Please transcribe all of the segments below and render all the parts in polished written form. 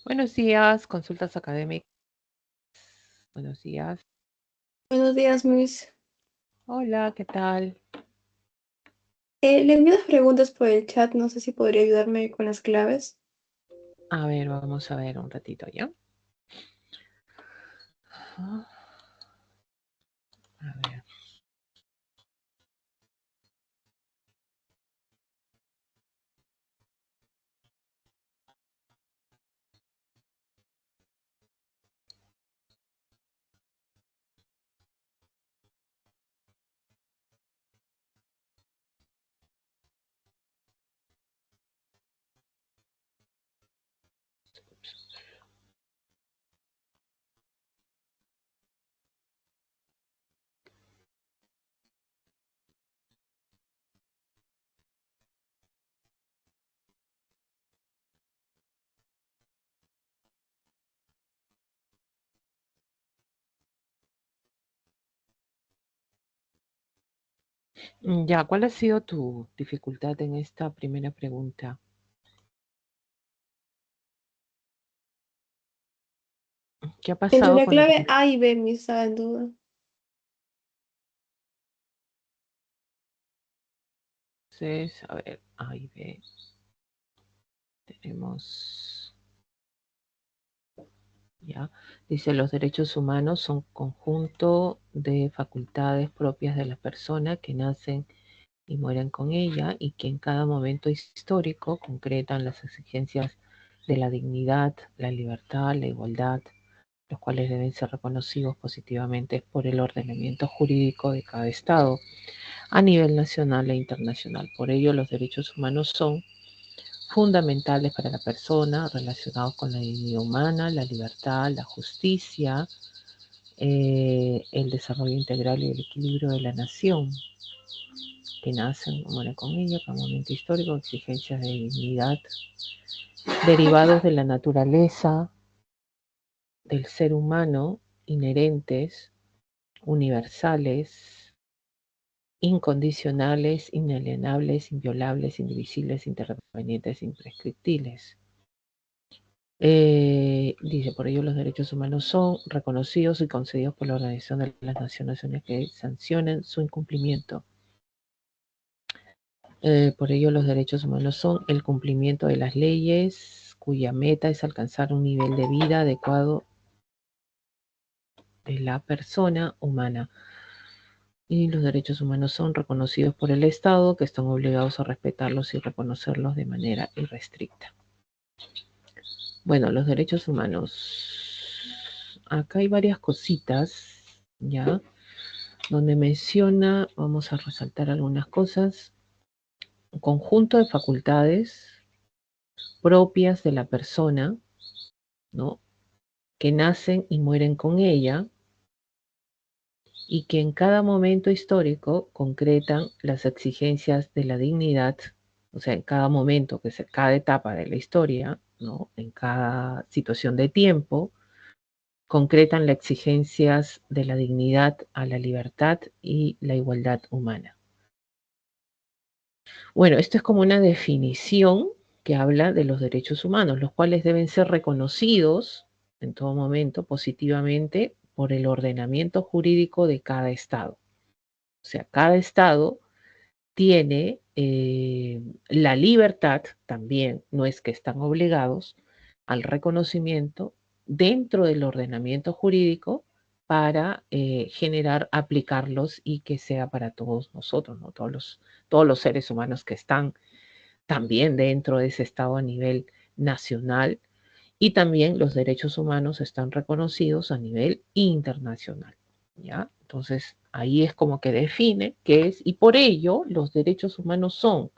Buenos días, consultas académicas. Buenos días. Buenos días, Miss. Hola, ¿qué tal? Le envío las preguntas por el chat, no sé si podría ayudarme con las claves. A ver, vamos a ver un ratito ya. A ver. Ya, ¿cuál ha sido tu dificultad en esta primera pregunta? ¿Qué ha Entre pasado la con la clave primera? A y B, Miss, estaba en duda. Entonces, a ver, A y B. Tenemos, ya, dice los derechos humanos son conjunto de facultades propias de la persona que nacen y mueren con ella y que en cada momento histórico concretan las exigencias de la dignidad, la libertad, la igualdad, los cuales deben ser reconocidos positivamente por el ordenamiento jurídico de cada Estado a nivel nacional e internacional. Por ello, los derechos humanos son fundamentales para la persona, relacionados con la dignidad humana, la libertad, la justicia, el desarrollo integral y el equilibrio de la nación, que nacen o mueren con ella, cada momento histórico, exigencias de dignidad, derivados de la naturaleza del ser humano, inherentes, universales, incondicionales, inalienables, inviolables, indivisibles, interdependientes, imprescriptibles. Dice, por ello los derechos humanos son reconocidos y concedidos por la Organización de las Naciones Unidas que sancionan su incumplimiento. Por ello los derechos humanos son el cumplimiento de las leyes cuya meta es alcanzar un nivel de vida adecuado de la persona humana. Y los derechos humanos son reconocidos por el Estado, que están obligados a respetarlos y reconocerlos de manera irrestricta. Bueno, los derechos humanos. Acá hay varias cositas, ¿ya? Donde menciona, vamos a resaltar algunas cosas, un conjunto de facultades propias de la persona, ¿no? Que nacen y mueren con ella y que en cada momento histórico concretan las exigencias de la dignidad, o sea, en cada momento, que es cada etapa de la historia, ¿no? En cada situación de tiempo, concretan las exigencias de la dignidad a la libertad y la igualdad humana. Bueno, esto es como una definición que habla de los derechos humanos, los cuales deben ser reconocidos en todo momento positivamente por el ordenamiento jurídico de cada Estado. O sea, cada Estado tiene la libertad también, no es que están obligados al reconocimiento dentro del ordenamiento jurídico para generar, aplicarlos y que sea para todos nosotros, ¿no? Todos los seres humanos que están también dentro de ese Estado a nivel nacional y también los derechos humanos están reconocidos a nivel internacional, ¿ya? Entonces, ahí es como que define qué es, y por ello los derechos humanos son,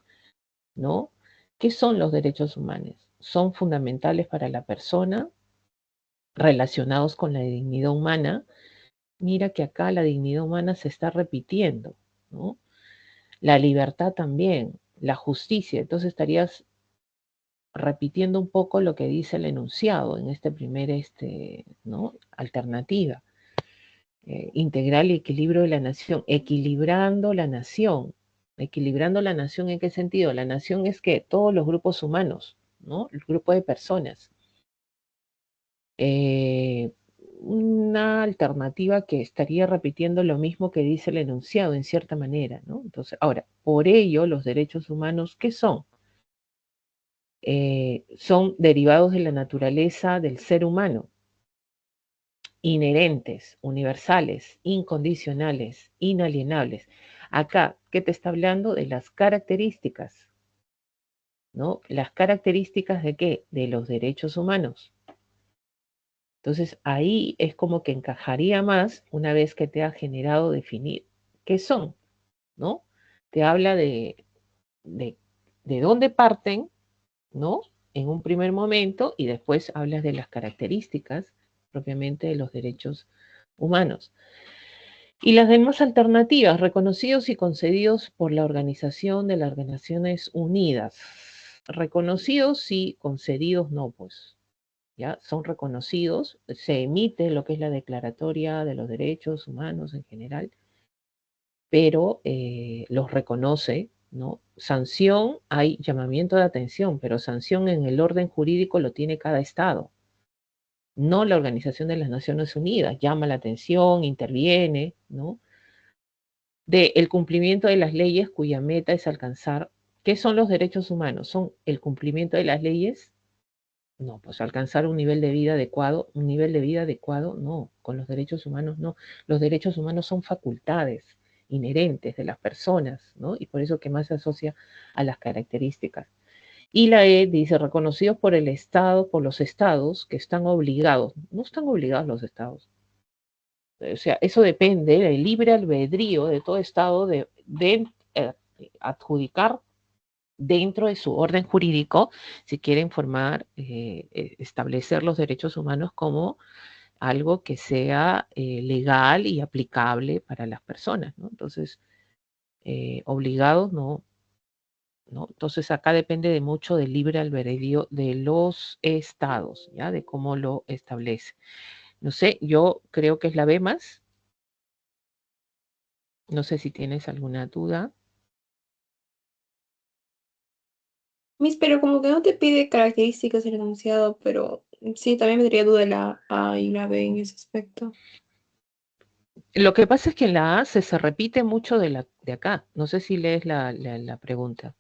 ¿no? ¿Qué son los derechos humanos? Son fundamentales para la persona, relacionados con la dignidad humana. Mira que acá la dignidad humana se está repitiendo, ¿no? La libertad también, la justicia. Entonces estarías repitiendo un poco lo que dice el enunciado en este primer, ¿no? Alternativa. Integral y equilibrio de la nación, equilibrando la nación. Equilibrando la nación, ¿en qué sentido? La nación es que todos los grupos humanos, ¿no? El grupo de personas. una alternativa que estaría repitiendo lo mismo que dice el enunciado, en cierta manera, ¿no? Entonces, ahora, por ello, los derechos humanos, ¿qué son? Son derivados de la naturaleza del ser humano, inherentes, universales, incondicionales, inalienables. Acá, ¿qué te está hablando? De las características, ¿no? Las características de qué? De los derechos humanos. Entonces ahí es como que encajaría más una vez que te ha generado definir qué son, ¿no? Te habla de, de dónde parten, ¿no? En un primer momento y después hablas de las características propiamente de los derechos humanos. Y las demás alternativas, reconocidos y concedidos por la Organización de las Naciones Unidas. Reconocidos sí, concedidos no, pues. ¿Ya? Son reconocidos, se emite lo que es la Declaratoria de los Derechos Humanos en general, pero los reconoce, ¿no? Sanción, hay llamamiento de atención, pero sanción en el orden jurídico lo tiene cada Estado, no la Organización de las Naciones Unidas, llama la atención, interviene, ¿no? De el cumplimiento de las leyes cuya meta es alcanzar, ¿qué son los derechos humanos? Son el cumplimiento de las leyes. No, pues alcanzar un nivel de vida adecuado, no, con los derechos humanos no. Los derechos humanos son facultades inherentes de las personas, ¿no? Y por eso que más se asocia a las características. Y la E dice, reconocidos por el Estado, por los estados que están obligados. No están obligados los estados. O sea, eso depende del libre albedrío de todo estado de adjudicar dentro de su orden jurídico, si quieren formar, establecer los derechos humanos como algo que sea legal y aplicable para las personas, ¿no? Entonces, obligados no, ¿no? Entonces, acá depende de mucho del libre albedrío de los estados, ¿ya? De cómo lo establece. No sé, yo creo que es la B más. No sé si tienes alguna duda. Miss, pero como que no te pide características del enunciado, pero sí, también me daría duda la A y la B en ese aspecto. Lo que pasa es que en la A se repite mucho de acá. No sé si lees la pregunta.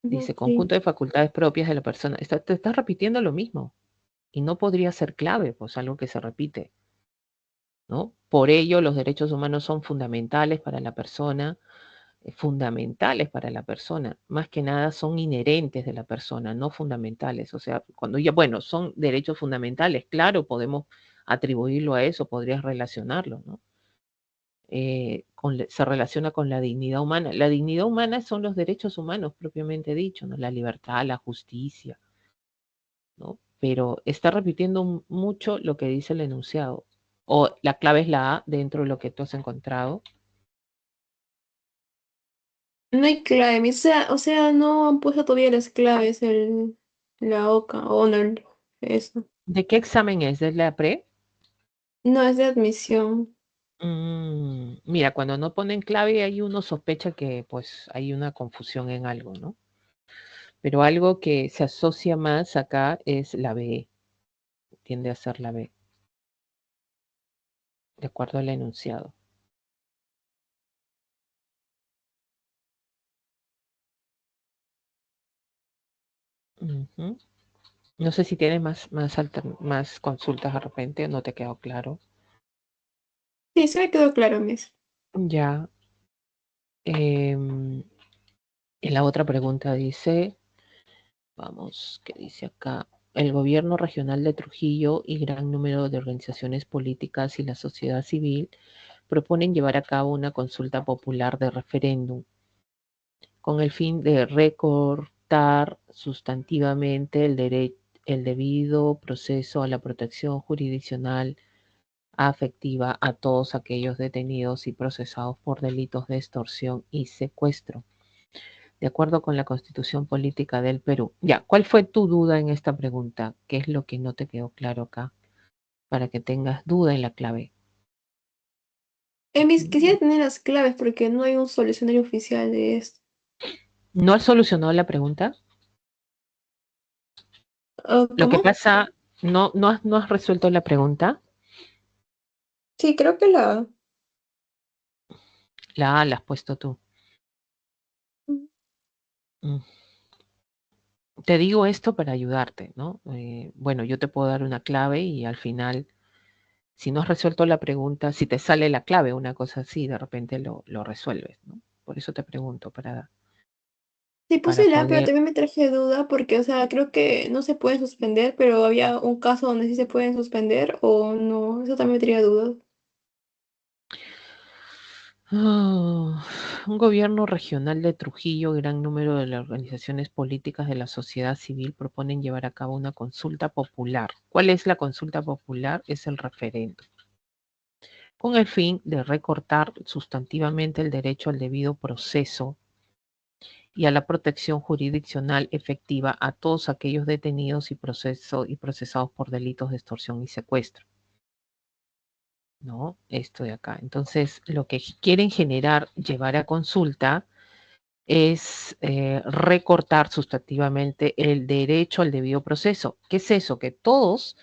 Ujú, Dice, sí. conjunto de facultades propias de la persona. Te estás repitiendo lo mismo. Y no podría ser clave, pues algo que se repite, ¿no? Por ello, los derechos humanos son fundamentales para la persona, fundamentales para la persona. Más que nada son inherentes de la persona, no fundamentales. O sea, cuando ya, bueno, son derechos fundamentales, claro, podemos atribuirlo a eso, podrías relacionarlo, ¿no? Se relaciona con la dignidad humana. La dignidad humana son los derechos humanos propiamente dicho, ¿no? La libertad, la justicia, ¿no? Pero está repitiendo mucho lo que dice el enunciado. O la clave es la A dentro de lo que tú has encontrado. No hay clave, Miss. O sea, no han puesto todavía las claves, la OCA, o no, eso. ¿De qué examen es? ¿De la pre? No, es de admisión. Mira, cuando no ponen clave, ahí uno sospecha que pues hay una confusión en algo, ¿no? Pero algo que se asocia más acá es la B, tiende a ser la B, de acuerdo al enunciado. Ujú. No sé si tienes más consultas de repente, no te quedó claro. Sí, se me quedó claro, Miss. Ya. Y la otra pregunta dice, vamos, ¿qué dice acá? El gobierno regional de Trujillo y gran número de organizaciones políticas y la sociedad civil proponen llevar a cabo una consulta popular de referéndum con el fin de recortar sustantivamente el debido proceso a la protección jurisdiccional afectiva a todos aquellos detenidos y procesados por delitos de extorsión y secuestro, de acuerdo con la Constitución Política del Perú. Ya, ¿cuál fue tu duda en esta pregunta? ¿Qué es lo que no te quedó claro acá? Para que tengas duda en la clave. Miss, quisiera tener las claves porque no hay un solucionario oficial de esto. ¿No has solucionado la pregunta? Oh, Lo que ¿cómo? pasa, No has resuelto la pregunta. Sí, creo que la... La A la has puesto tú. Mm. Te digo esto para ayudarte, ¿no? Bueno, yo te puedo dar una clave y al final, si no has resuelto la pregunta, si te sale la clave, una cosa así, de repente lo resuelves, ¿no? Por eso te pregunto, Sí para puse la, pero poder... también me traje duda porque, o sea, creo que no se pueden suspender, pero había un caso donde sí se pueden suspender o no. Eso también me traía dudas. Un gobierno regional de Trujillo, gran número de las organizaciones políticas de la sociedad civil proponen llevar a cabo una consulta popular. ¿Cuál es la consulta popular? Es el referéndum, con el fin de recortar sustantivamente el derecho al debido proceso y a la protección jurisdiccional efectiva a todos aquellos detenidos y procesados por delitos de extorsión y secuestro. ¿No? Esto de acá. Entonces, lo que quieren generar, llevar a consulta, es recortar sustantivamente el derecho al debido proceso. ¿Qué es eso? Que todos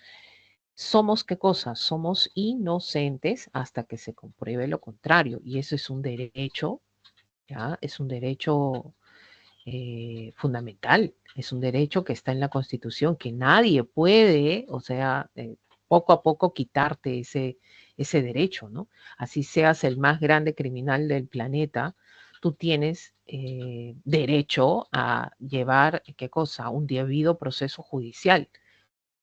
somos, ¿qué cosa? Somos inocentes hasta que se compruebe lo contrario. Y eso es un derecho, ¿ya? Es un derecho fundamental, es un derecho que está en la Constitución, que nadie puede, o sea, poco a poco quitarte ese derecho, ¿no? Así seas el más grande criminal del planeta, tú tienes derecho a llevar, ¿qué cosa? Un debido proceso judicial.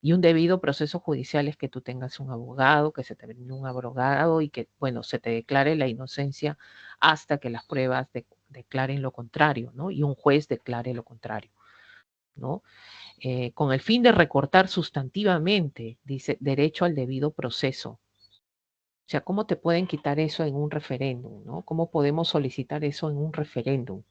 Y un debido proceso judicial es que tú tengas un abogado, que se te brinde un abogado y que, bueno, se te declare la inocencia hasta que las pruebas declaren lo contrario, ¿no? Y un juez declare lo contrario, ¿no? Con el fin de recortar sustantivamente, dice, derecho al debido proceso. O sea, ¿cómo te pueden quitar eso en un referéndum, ¿no? ¿Cómo podemos solicitar eso en un referéndum?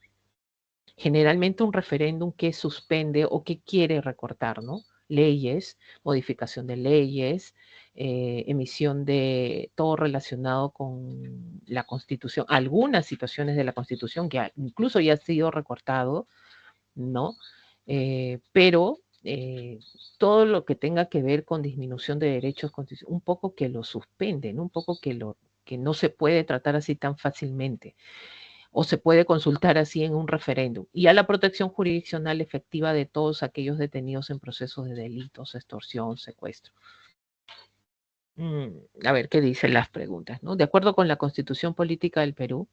Generalmente un referéndum que suspende o que quiere recortar, ¿no? Leyes, modificación de leyes, emisión de todo relacionado con la Constitución, algunas situaciones de la Constitución que incluso ya ha sido recortado, ¿no? Pero todo lo que tenga que ver con disminución de derechos, un poco que lo suspenden, un poco que no se puede tratar así tan fácilmente o se puede consultar así en un referéndum, y a la protección jurisdiccional efectiva de todos aquellos detenidos en procesos de delitos, extorsión, secuestro. A ver qué dicen las preguntas, ¿no? De acuerdo con la Constitución Política del Perú,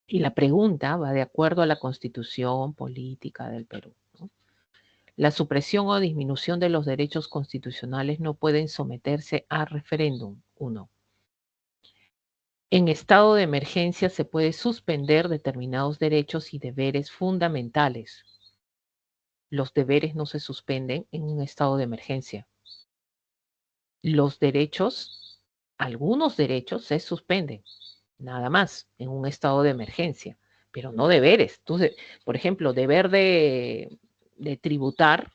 y la pregunta va de acuerdo a la Constitución Política del Perú, ¿no? La supresión o disminución de los derechos constitucionales no pueden someterse a referéndum. Uno. En estado de emergencia se puede suspender determinados derechos y deberes fundamentales. Los deberes no se suspenden en un estado de emergencia. Los derechos, algunos derechos se suspenden, nada más, en un estado de emergencia, pero no deberes. Entonces, por ejemplo, deber de tributar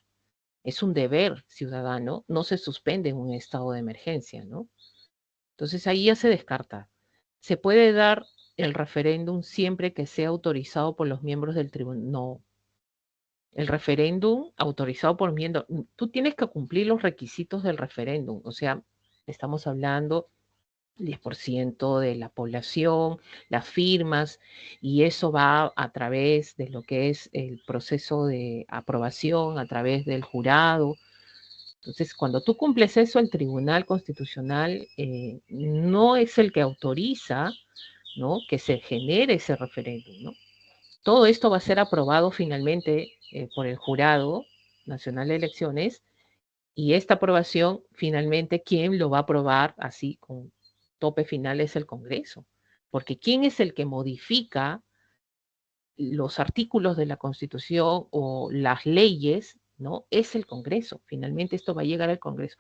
es un deber ciudadano, no se suspende en un estado de emergencia, ¿no? Entonces ahí ya se descarta. Se puede dar el referéndum siempre que sea autorizado por los miembros del tribunal. No, el referéndum autorizado por miembros, tú tienes que cumplir los requisitos del referéndum, o sea, estamos hablando 10% de la población, las firmas, y eso va a través de lo que es el proceso de aprobación, a través del jurado. Entonces, cuando tú cumples eso, el Tribunal Constitucional no es el que autoriza, ¿no?, que se genere ese referéndum, ¿no? Todo esto va a ser aprobado finalmente por el Jurado Nacional de Elecciones, y esta aprobación finalmente, ¿quién lo va a aprobar así con tope final? Es el Congreso. Porque ¿quién es el que modifica los artículos de la Constitución o las leyes? ¿No? Es el Congreso. Finalmente esto va a llegar al Congreso.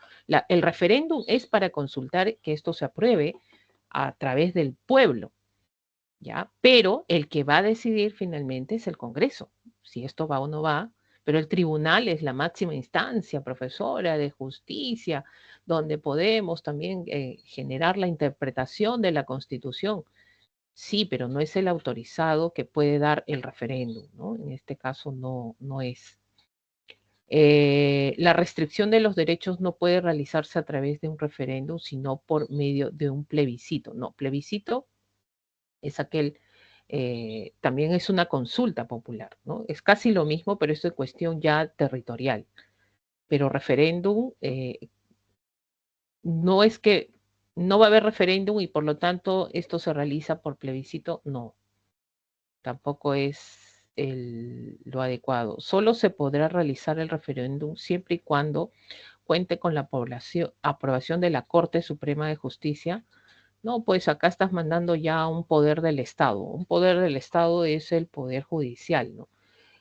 El referéndum es para consultar que esto se apruebe a través del pueblo, ¿ya? Pero el que va a decidir finalmente es el Congreso, si esto va o no va, pero el tribunal es la máxima instancia, profesora, de justicia, donde podemos también generar la interpretación de la Constitución. Sí, pero no es el autorizado que puede dar el referéndum, ¿no? En este caso no es. La restricción de los derechos no puede realizarse a través de un referéndum, sino por medio de un plebiscito. No, plebiscito es aquel, también es una consulta popular, ¿no? Es casi lo mismo, pero es cuestión ya territorial. Pero referéndum, no es que no va a haber referéndum y por lo tanto esto se realiza por plebiscito, no, tampoco es lo adecuado. Solo se podrá realizar el referéndum siempre y cuando cuente con la aprobación de la Corte Suprema de Justicia. No, pues acá estás mandando ya un poder del Estado. Un poder del Estado es el poder judicial, ¿no?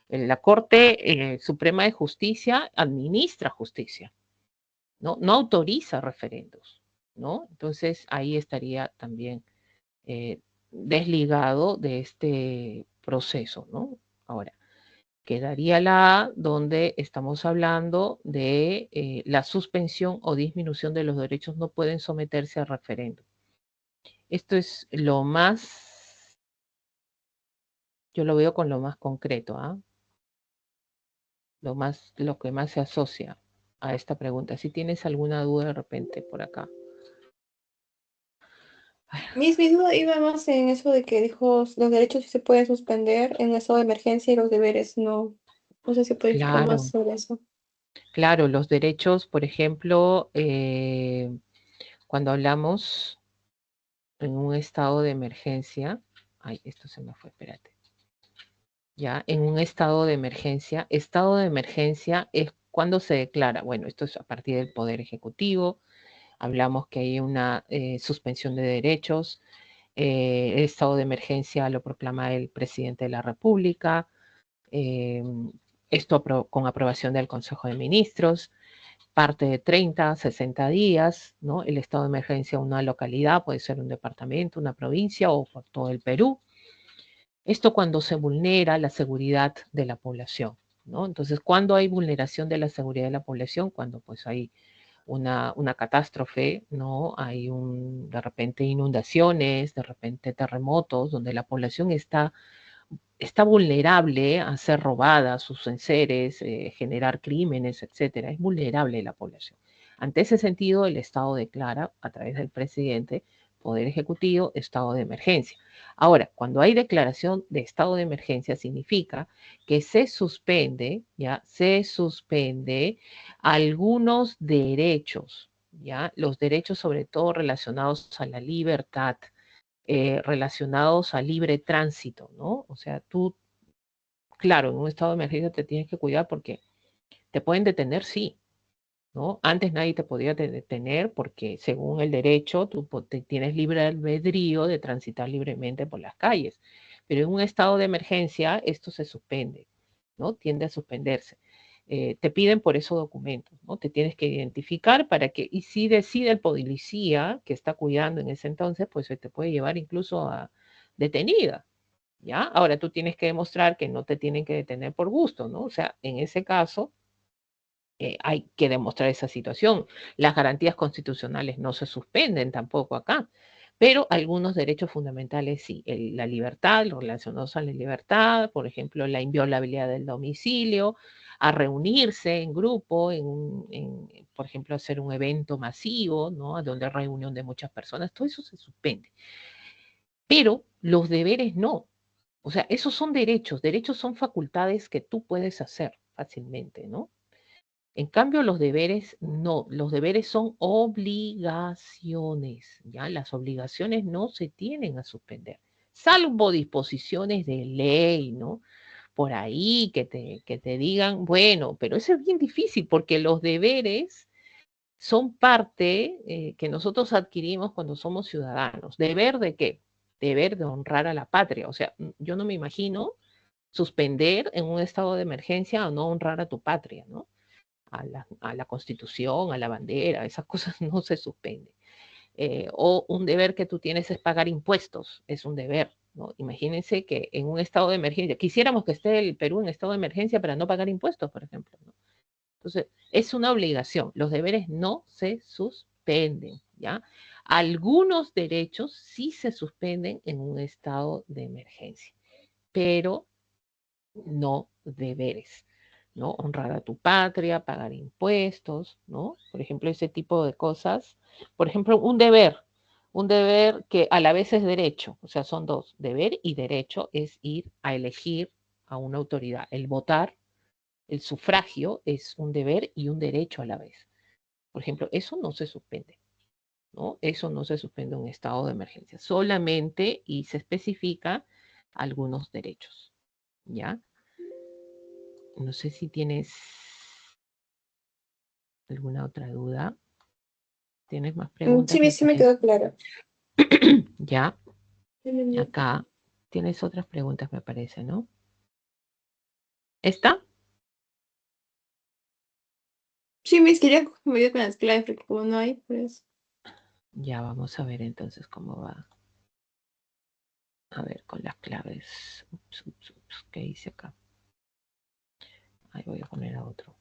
La Corte Suprema de Justicia administra justicia, ¿no? No autoriza referendos, ¿no? Entonces ahí estaría también eh, desligado de este proceso, ¿no? Ahora, quedaría la A donde estamos hablando de la suspensión o disminución de los derechos no pueden someterse a referéndum. Esto es lo más, yo lo veo con lo más concreto, ¿ah? Lo que más se asocia a esta pregunta. Si tienes alguna duda de repente por acá. Mi duda iba más en eso de que dijo los derechos sí se pueden suspender en estado de emergencia y los deberes no. No sé si puede explicar más Claro, sobre eso. claro, los derechos, por ejemplo, cuando hablamos en un estado de emergencia, ay, esto se me fue, espérate. Ya, en un estado de emergencia es cuando se declara, bueno, esto es a partir del Poder Ejecutivo, hablamos que hay una suspensión de derechos, el estado de emergencia lo proclama el presidente de la República, eh, esto con aprobación del Consejo de Ministros, parte de 30, 60 días, ¿no? El estado de emergencia en una localidad, puede ser un departamento, una provincia o por todo el Perú. Esto cuando se vulnera la seguridad de la población, ¿no? Entonces, ¿cuándo hay vulneración de la seguridad de la población? Cuando pues hay una catástrofe, ¿no? Hay de repente inundaciones, de repente terremotos, donde la población está vulnerable a ser robada, a sus enseres, generar crímenes, etcétera. Es vulnerable la población. Ante ese sentido, el Estado declara, a través del presidente, Poder Ejecutivo, estado de emergencia. Ahora, cuando hay declaración de estado de emergencia, significa que se suspende algunos derechos, ¿ya? Los derechos sobre todo relacionados a la libertad, relacionados a libre tránsito, ¿no? O sea, tú, claro, en un estado de emergencia te tienes que cuidar porque te pueden detener, sí, ¿no? Antes nadie te podía detener porque según el derecho tú tienes libre albedrío de transitar libremente por las calles. Pero en un estado de emergencia esto se suspende, ¿no? Tiende a suspenderse. Te piden por eso documentos, ¿no? Te tienes que identificar para que, y si decide el policía que está cuidando en ese entonces, pues se te puede llevar incluso a detenida, ¿ya? Ahora tú tienes que demostrar que no te tienen que detener por gusto, ¿no? O sea, en ese caso hay que demostrar esa situación. Las garantías constitucionales no se suspenden tampoco acá, pero algunos derechos fundamentales sí. La libertad, los relacionados a la libertad, por ejemplo, la inviolabilidad del domicilio, a reunirse en grupo, por ejemplo, hacer un evento masivo, ¿no? Donde hay reunión de muchas personas, todo eso se suspende. Pero los deberes no. O sea, esos son derechos son facultades que tú puedes hacer fácilmente, ¿no? En cambio, los deberes no, los deberes son obligaciones, ¿ya? Las obligaciones no se tienen a suspender, salvo disposiciones de ley, ¿no? Por ahí que te digan, bueno, pero eso es bien difícil porque los deberes son parte que nosotros adquirimos cuando somos ciudadanos. ¿Deber de qué? Deber de honrar a la patria. O sea, yo no me imagino suspender en un estado de emergencia o no honrar a tu patria, ¿no? A la constitución, a la bandera, esas cosas no se suspenden. O un deber que tú tienes es pagar impuestos, es un deber, ¿no? Imagínense que en un estado de emergencia, quisiéramos que esté el Perú en estado de emergencia para no pagar impuestos, por ejemplo, ¿no? Entonces, es una obligación, los deberes no se suspenden, ¿ya? Algunos derechos sí se suspenden en un estado de emergencia, pero no deberes. ¿no? Honrar a tu patria, pagar impuestos, ¿no? Por ejemplo, ese tipo de cosas. Por ejemplo, un deber que a la vez es derecho, o sea, son dos, deber y derecho es ir a elegir a una autoridad. El votar, el sufragio es un deber y un derecho a la vez. Por ejemplo, eso no se suspende, ¿no? Eso no se suspende en un estado de emergencia, solamente y se especifica algunos derechos, ¿ya? No sé si tienes alguna otra duda. ¿Tienes más preguntas? Sí, Me sí me parece. quedó claro. Ya, acá tienes otras preguntas, me parece, ¿no? ¿Esta? Sí, me quería que me ayude con las claves, porque como no hay, pues. Ya vamos a ver entonces cómo va. A ver, con las claves. Ups, ¿qué hice acá? Ahí voy a poner a otro.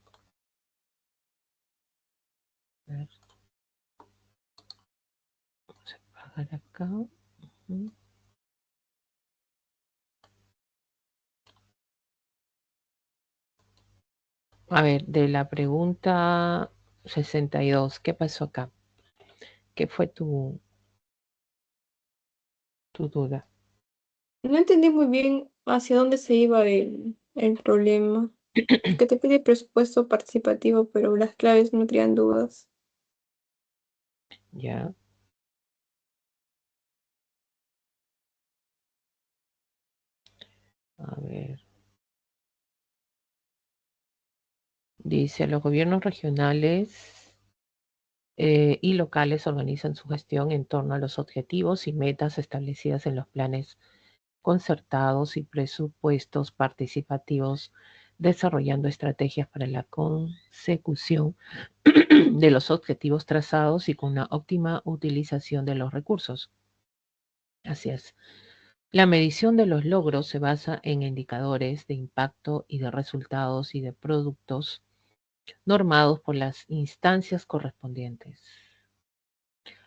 A ver. Vamos a apagar acá. A ver, de la pregunta 62, ¿qué pasó acá? ¿Qué fue tu duda? No entendí muy bien hacia dónde se iba el problema. Porque te pide presupuesto participativo, pero las claves no crean dudas. Ya, a ver. Dice, los gobiernos regionales y locales organizan su gestión en torno a los objetivos y metas establecidas en los planes concertados y presupuestos participativos, desarrollando estrategias para la consecución de los objetivos trazados y con una óptima utilización de los recursos. Así es. La medición de los logros se basa en indicadores de impacto y de resultados y de productos normados por las instancias correspondientes.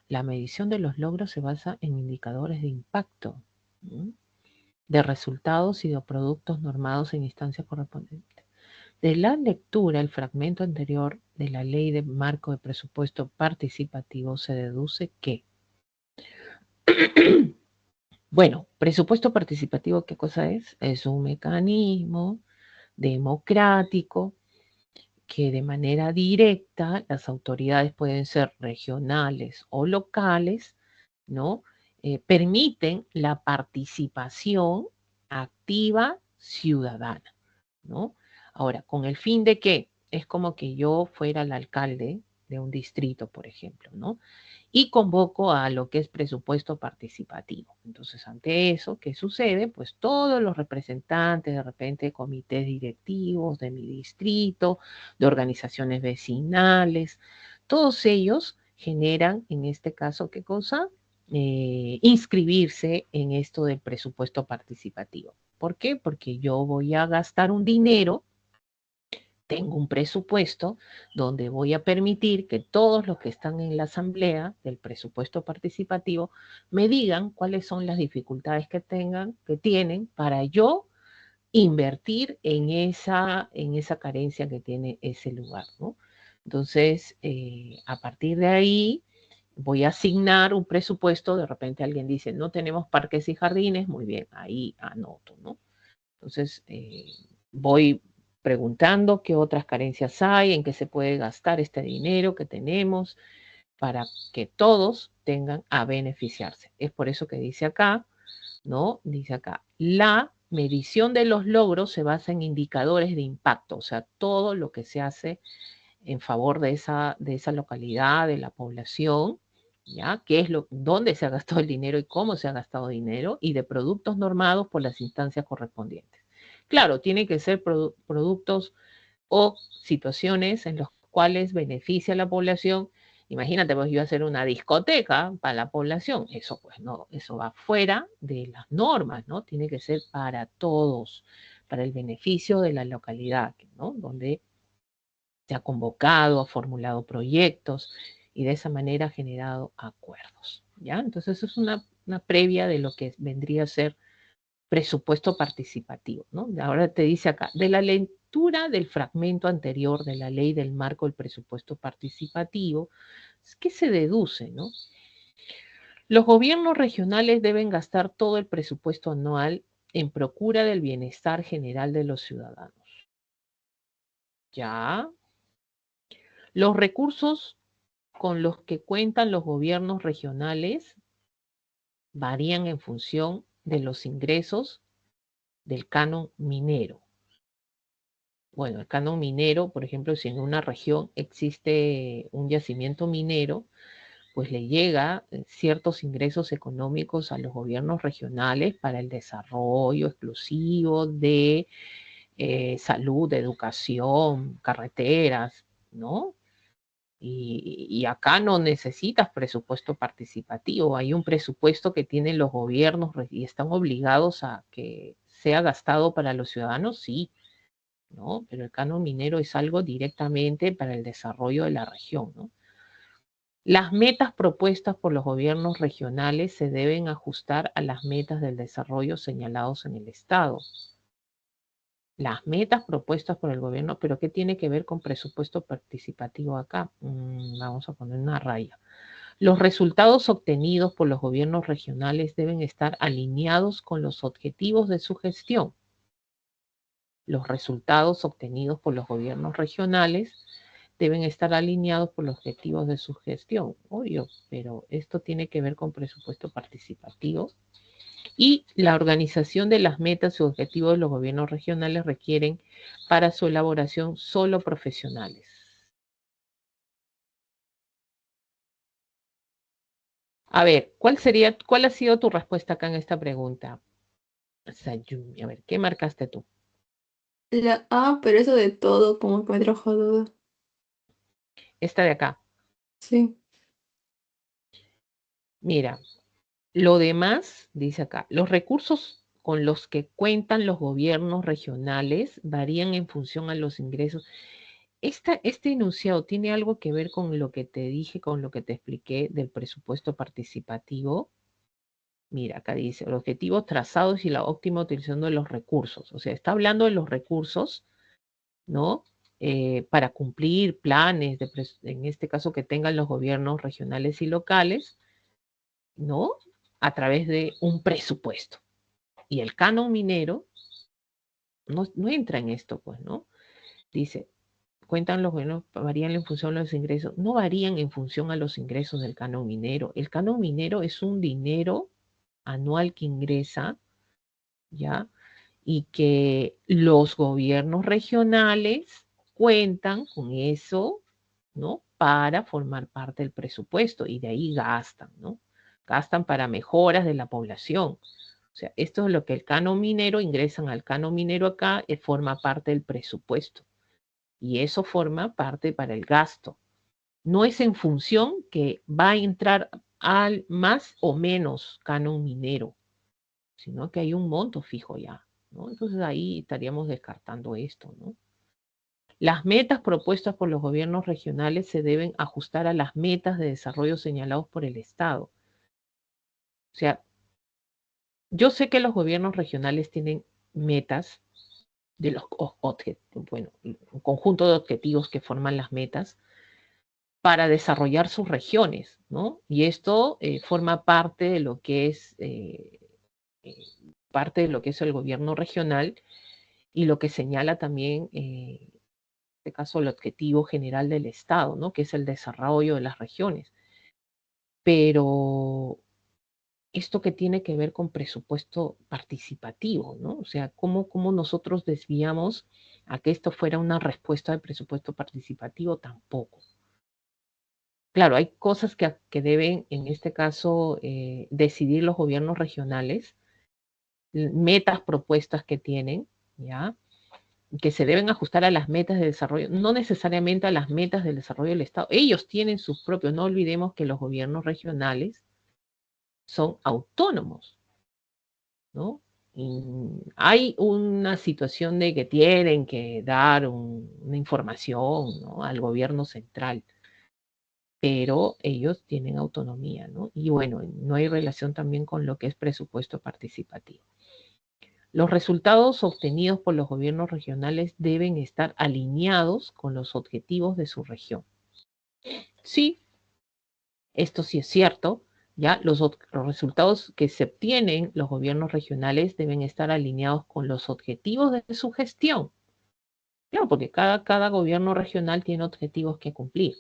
La medición de los logros se basa en indicadores de impacto, ¿sí? De resultados y de productos normados en instancias correspondientes. De la lectura, el fragmento anterior de la Ley de Marco de Presupuesto Participativo se deduce que, bueno, presupuesto participativo, ¿qué cosa es? Es un mecanismo democrático que de manera directa las autoridades pueden ser regionales o locales, ¿no? Permiten la participación activa ciudadana, ¿no? Ahora, ¿con el fin de qué? Es como que yo fuera el alcalde de un distrito, por ejemplo, ¿no? Y convoco a lo que es presupuesto participativo. Entonces, ante eso, ¿qué sucede? Pues todos los representantes, de repente, comités directivos de mi distrito, de organizaciones vecinales, todos ellos generan, en este caso, ¿qué cosa? Inscribirse en esto del presupuesto participativo. ¿Por qué? Porque yo voy a gastar un dinero, tengo un presupuesto donde voy a permitir que todos los que están en la asamblea del presupuesto participativo me digan cuáles son las dificultades que tienen para yo invertir en esa carencia que tiene ese lugar, ¿no? Entonces, a partir de ahí, voy a asignar un presupuesto, de repente alguien dice, no tenemos parques y jardines, muy bien, ahí anoto, ¿no? Entonces, voy preguntando qué otras carencias hay, en qué se puede gastar este dinero que tenemos para que todos tengan a beneficiarse. Es por eso que dice acá, ¿no? Dice acá, la medición de los logros se basa en indicadores de impacto, o sea, todo lo que se hace en favor de esa localidad, de la población, ¿ya? ¿Qué es dónde se ha gastado el dinero y cómo se ha gastado dinero? Y de productos normados por las instancias correspondientes. Claro, tiene que ser productos o situaciones en los cuales beneficia a la población. Imagínate, pues yo hacer una discoteca para la población, eso pues no, eso va fuera de las normas, ¿no? Tiene que ser para todos, para el beneficio de la localidad, ¿no? Donde se ha convocado, ha formulado proyectos y de esa manera ha generado acuerdos, ¿ya? Entonces eso es una previa de lo que vendría a ser presupuesto participativo, ¿no? Ahora te dice acá, de la lectura del fragmento anterior de la ley del marco del presupuesto participativo, ¿qué se deduce, no? Los gobiernos regionales deben gastar todo el presupuesto anual en procura del bienestar general de los ciudadanos. ¿Ya? Los recursos con los que cuentan los gobiernos regionales varían en función de los ingresos del canon minero. Bueno, el canon minero, por ejemplo, si en una región existe un yacimiento minero, pues le llega ciertos ingresos económicos a los gobiernos regionales para el desarrollo exclusivo de salud, de educación, carreteras, ¿no? Y acá no necesitas presupuesto participativo, hay un presupuesto que tienen los gobiernos y están obligados a que sea gastado para los ciudadanos, sí, ¿no? Pero el canon minero es algo directamente para el desarrollo de la región, ¿no? Las metas propuestas por los gobiernos regionales se deben ajustar a las metas del desarrollo señalados en el Estado. Las metas propuestas por el gobierno, pero ¿qué tiene que ver con presupuesto participativo acá? Vamos a poner una raya. Los resultados obtenidos por los gobiernos regionales deben estar alineados con los objetivos de su gestión. Los resultados obtenidos por los gobiernos regionales deben estar alineados por los objetivos de su gestión. Obvio, pero esto tiene que ver con presupuesto participativo. Y la organización de las metas y objetivos de los gobiernos regionales requieren para su elaboración solo profesionales. A ver, ¿cuál ha sido tu respuesta acá en esta pregunta? Sayumi, a ver, ¿qué marcaste tú? La A, pero eso de todo como que me trajo duda. Esta de acá. Sí. Mira, lo demás, dice acá, los recursos con los que cuentan los gobiernos regionales varían en función a los ingresos. Este enunciado tiene algo que ver con lo que te dije, con lo que te expliqué del presupuesto participativo. Mira, acá dice, los objetivos trazados y la óptima utilización de los recursos. O sea, está hablando de los recursos, ¿no? Para cumplir planes, en este caso que tengan los gobiernos regionales y locales, ¿no? A través de un presupuesto. Y el canon minero no entra en esto, pues, ¿no? Dice, cuentan los gobiernos, varían en función de los ingresos. No varían en función a los ingresos del canon minero. El canon minero es un dinero anual que ingresa, ¿ya? Y que los gobiernos regionales cuentan con eso, ¿no? Para formar parte del presupuesto y de ahí gastan, ¿no? Gastan para mejoras de la población. O sea, esto es lo que el canon minero, ingresan al canon minero acá, forma parte del presupuesto. Y eso forma parte para el gasto. No es en función que va a entrar al más o menos canon minero, sino que hay un monto fijo ya, ¿no? Entonces ahí estaríamos descartando esto, ¿no? Las metas propuestas por los gobiernos regionales se deben ajustar a las metas de desarrollo señalados por el Estado. O sea, yo sé que los gobiernos regionales tienen metas de los bueno, un conjunto de objetivos que forman las metas para desarrollar sus regiones, ¿no? Y esto forma parte de lo que es parte de lo que es el gobierno regional y lo que señala también, en este caso, el objetivo general del Estado, ¿no? Que es el desarrollo de las regiones. Pero esto que tiene que ver con presupuesto participativo, ¿no? O sea, ¿cómo nosotros desviamos a que esto fuera una respuesta de presupuesto participativo? Tampoco. Claro, hay cosas que deben, en este caso, decidir los gobiernos regionales, metas propuestas que tienen, ¿ya? Que se deben ajustar a las metas de desarrollo, no necesariamente a las metas del desarrollo del Estado. Ellos tienen sus propios, no olvidemos que los gobiernos regionales son autónomos, ¿no? Y hay una situación de que tienen que dar una información, ¿no? Al gobierno central, pero ellos tienen autonomía, ¿no? Y bueno, no hay relación también con lo que es presupuesto participativo. Los resultados obtenidos por los gobiernos regionales deben estar alineados con los objetivos de su región. Sí, esto sí es cierto, ya los resultados que se obtienen los gobiernos regionales deben estar alineados con los objetivos de su gestión. Claro, porque cada gobierno regional tiene objetivos que cumplir,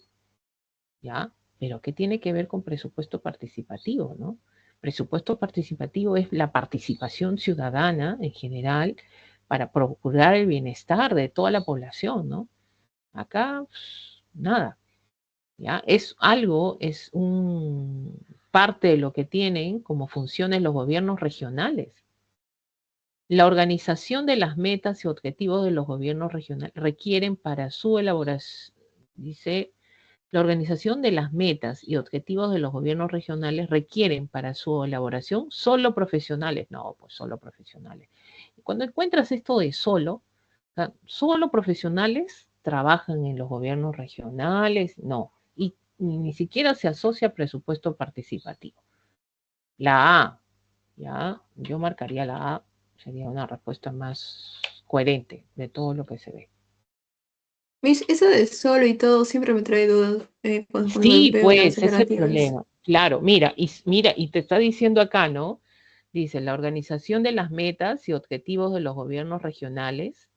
¿ya? Pero ¿qué tiene que ver con presupuesto participativo, no? Presupuesto participativo es la participación ciudadana en general para procurar el bienestar de toda la población, ¿no? Acá, nada, ¿ya? Es algo, es un parte de lo que tienen como funciones los gobiernos regionales. La organización de las metas y objetivos de los gobiernos regionales requieren para su elaboración, dice, la organización de las metas y objetivos de los gobiernos regionales requieren para su elaboración solo profesionales. No, pues solo profesionales. Cuando encuentras esto de solo, o sea, solo profesionales trabajan en los gobiernos regionales, no. Y ni siquiera se asocia a presupuesto participativo. La A, ya, yo marcaría la A, sería una respuesta más coherente de todo lo que se ve. Eso de solo y todo siempre me trae dudas cuando Sí, veo las pues, ese es el alternativas. problema. Claro, mira, y te está diciendo acá, ¿no? Dice, la organización de las metas y objetivos de los gobiernos regionales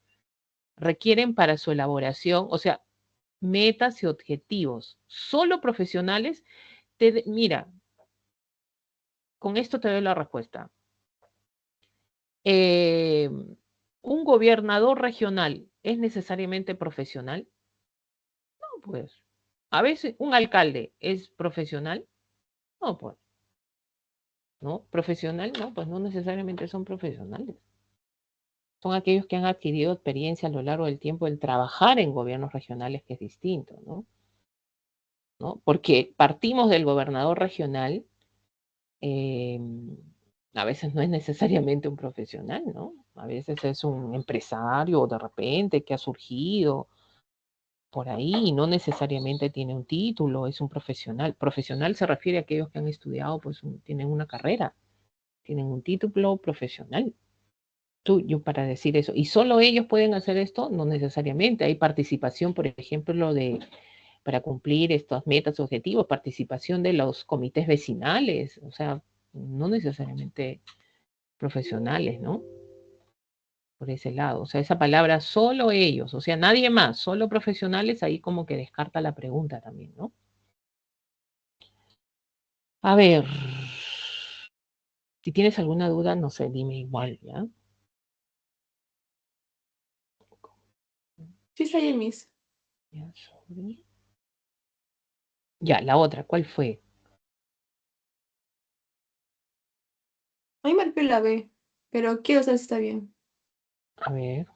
requieren para su elaboración, o sea, metas y objetivos, solo profesionales. Mira, con esto te doy la respuesta. ¿Un gobernador regional es necesariamente profesional? No, pues. A veces, ¿un alcalde es profesional? No, pues. ¿No? Profesional, no, pues no necesariamente son profesionales. Son aquellos que han adquirido experiencia a lo largo del tiempo del trabajar en gobiernos regionales, que es distinto, ¿no? ¿No? Porque partimos del gobernador regional, eh, a veces no es necesariamente un profesional, ¿no? A veces es un empresario de repente que ha surgido por ahí y no necesariamente tiene un título, es un profesional. Profesional se refiere a aquellos que han estudiado, pues tienen una carrera, tienen un título profesional. Tuyo para decir eso. ¿Y solo ellos pueden hacer esto? No necesariamente. Hay participación, por ejemplo, para cumplir estas metas, objetivos, participación de los comités vecinales, o sea, no necesariamente profesionales, ¿no? Por ese lado. O sea, esa palabra solo ellos, o sea, nadie más, solo profesionales, ahí como que descarta la pregunta también, ¿no? A ver, si tienes alguna duda, no sé, dime igual, ¿ya? Sí, está ahí, Miss. Ya, ya, la otra, ¿cuál fue? Ahí marqué la B, pero quiero saber si está bien. A ver.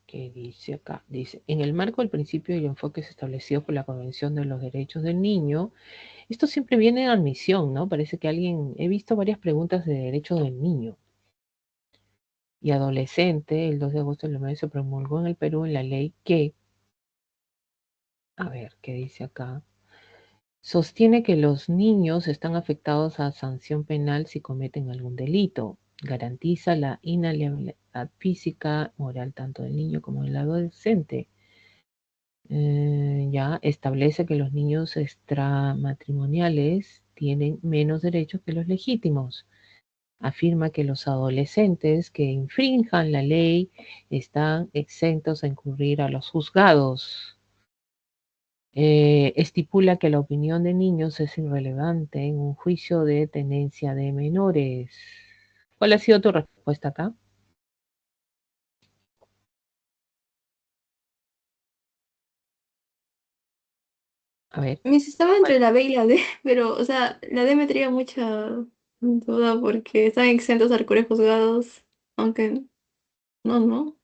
¿Qué dice acá? Dice, en el marco del principio y enfoques establecidos por la Convención de los Derechos del Niño, esto siempre viene en admisión, ¿no? Parece que he visto varias preguntas de derechos del niño y adolescente. El 2 de agosto del 2009 se promulgó en el Perú en la ley que, a ver, ¿qué dice acá? Sostiene que los niños están afectados a sanción penal si cometen algún delito. Garantiza la inalienabilidad física, moral, tanto del niño como del adolescente. Ya establece que los niños extramatrimoniales tienen menos derechos que los legítimos. Afirma que los adolescentes que infrinjan la ley están exentos a incurrir a los juzgados. Estipula que la opinión de niños es irrelevante en un juicio de tenencia de menores. ¿Cuál ha sido tu respuesta acá? A ver. Miss, estaba ¿Cuál? entre la B y la D, pero, o sea, la D me traía mucha duda porque están exentos a recurrir juzgados, aunque no, no.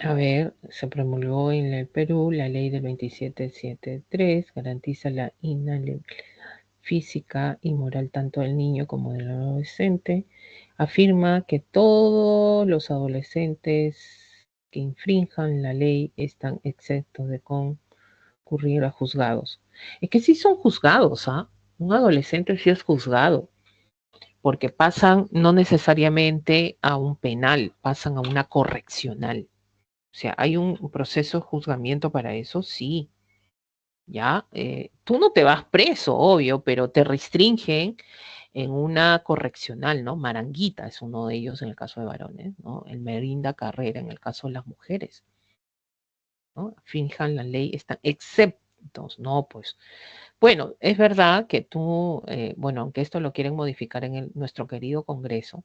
A ver, se promulgó en el Perú la ley del 2773, garantiza la inalienabilidad física y moral tanto del niño como del adolescente. Afirma que todos los adolescentes que infrinjan la ley están exentos de concurrir a juzgados. Es que sí son juzgados, ¿ah? Un adolescente sí es juzgado. porque pasan no necesariamente a un penal, pasan a una correccional. O sea, hay un proceso de juzgamiento para eso, sí. ¿Ya? Tú no te vas preso, obvio, pero te restringen en una correccional, ¿no? Maranguita es uno de ellos en el caso de varones, ¿no? El Merinda Carrera en el caso de las mujeres, ¿no? Finjan la ley, están exceptos, ¿no? Pues, bueno, es verdad que tú, bueno, aunque esto lo quieren modificar en nuestro querido Congreso,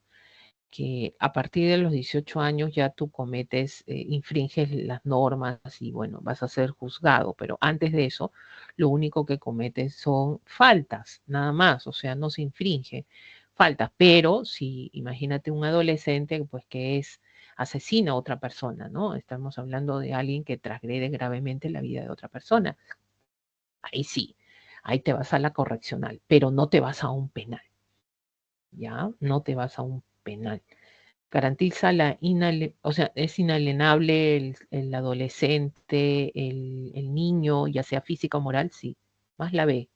que a partir de los 18 años ya tú cometes, infringes las normas y bueno, vas a ser juzgado, pero antes de eso, lo único que cometes son faltas, nada más, o sea, no se infringe faltas, pero si imagínate un adolescente, pues que es asesina a otra persona, ¿no? Estamos hablando de alguien que transgrede gravemente la vida de otra persona. Ahí sí, ahí te vas a la correccional, pero no te vas a un penal, ¿ya? No te vas a un penal. Garantiza o sea, es inalienable el adolescente, el niño, ya sea física o moral, sí. Más la B,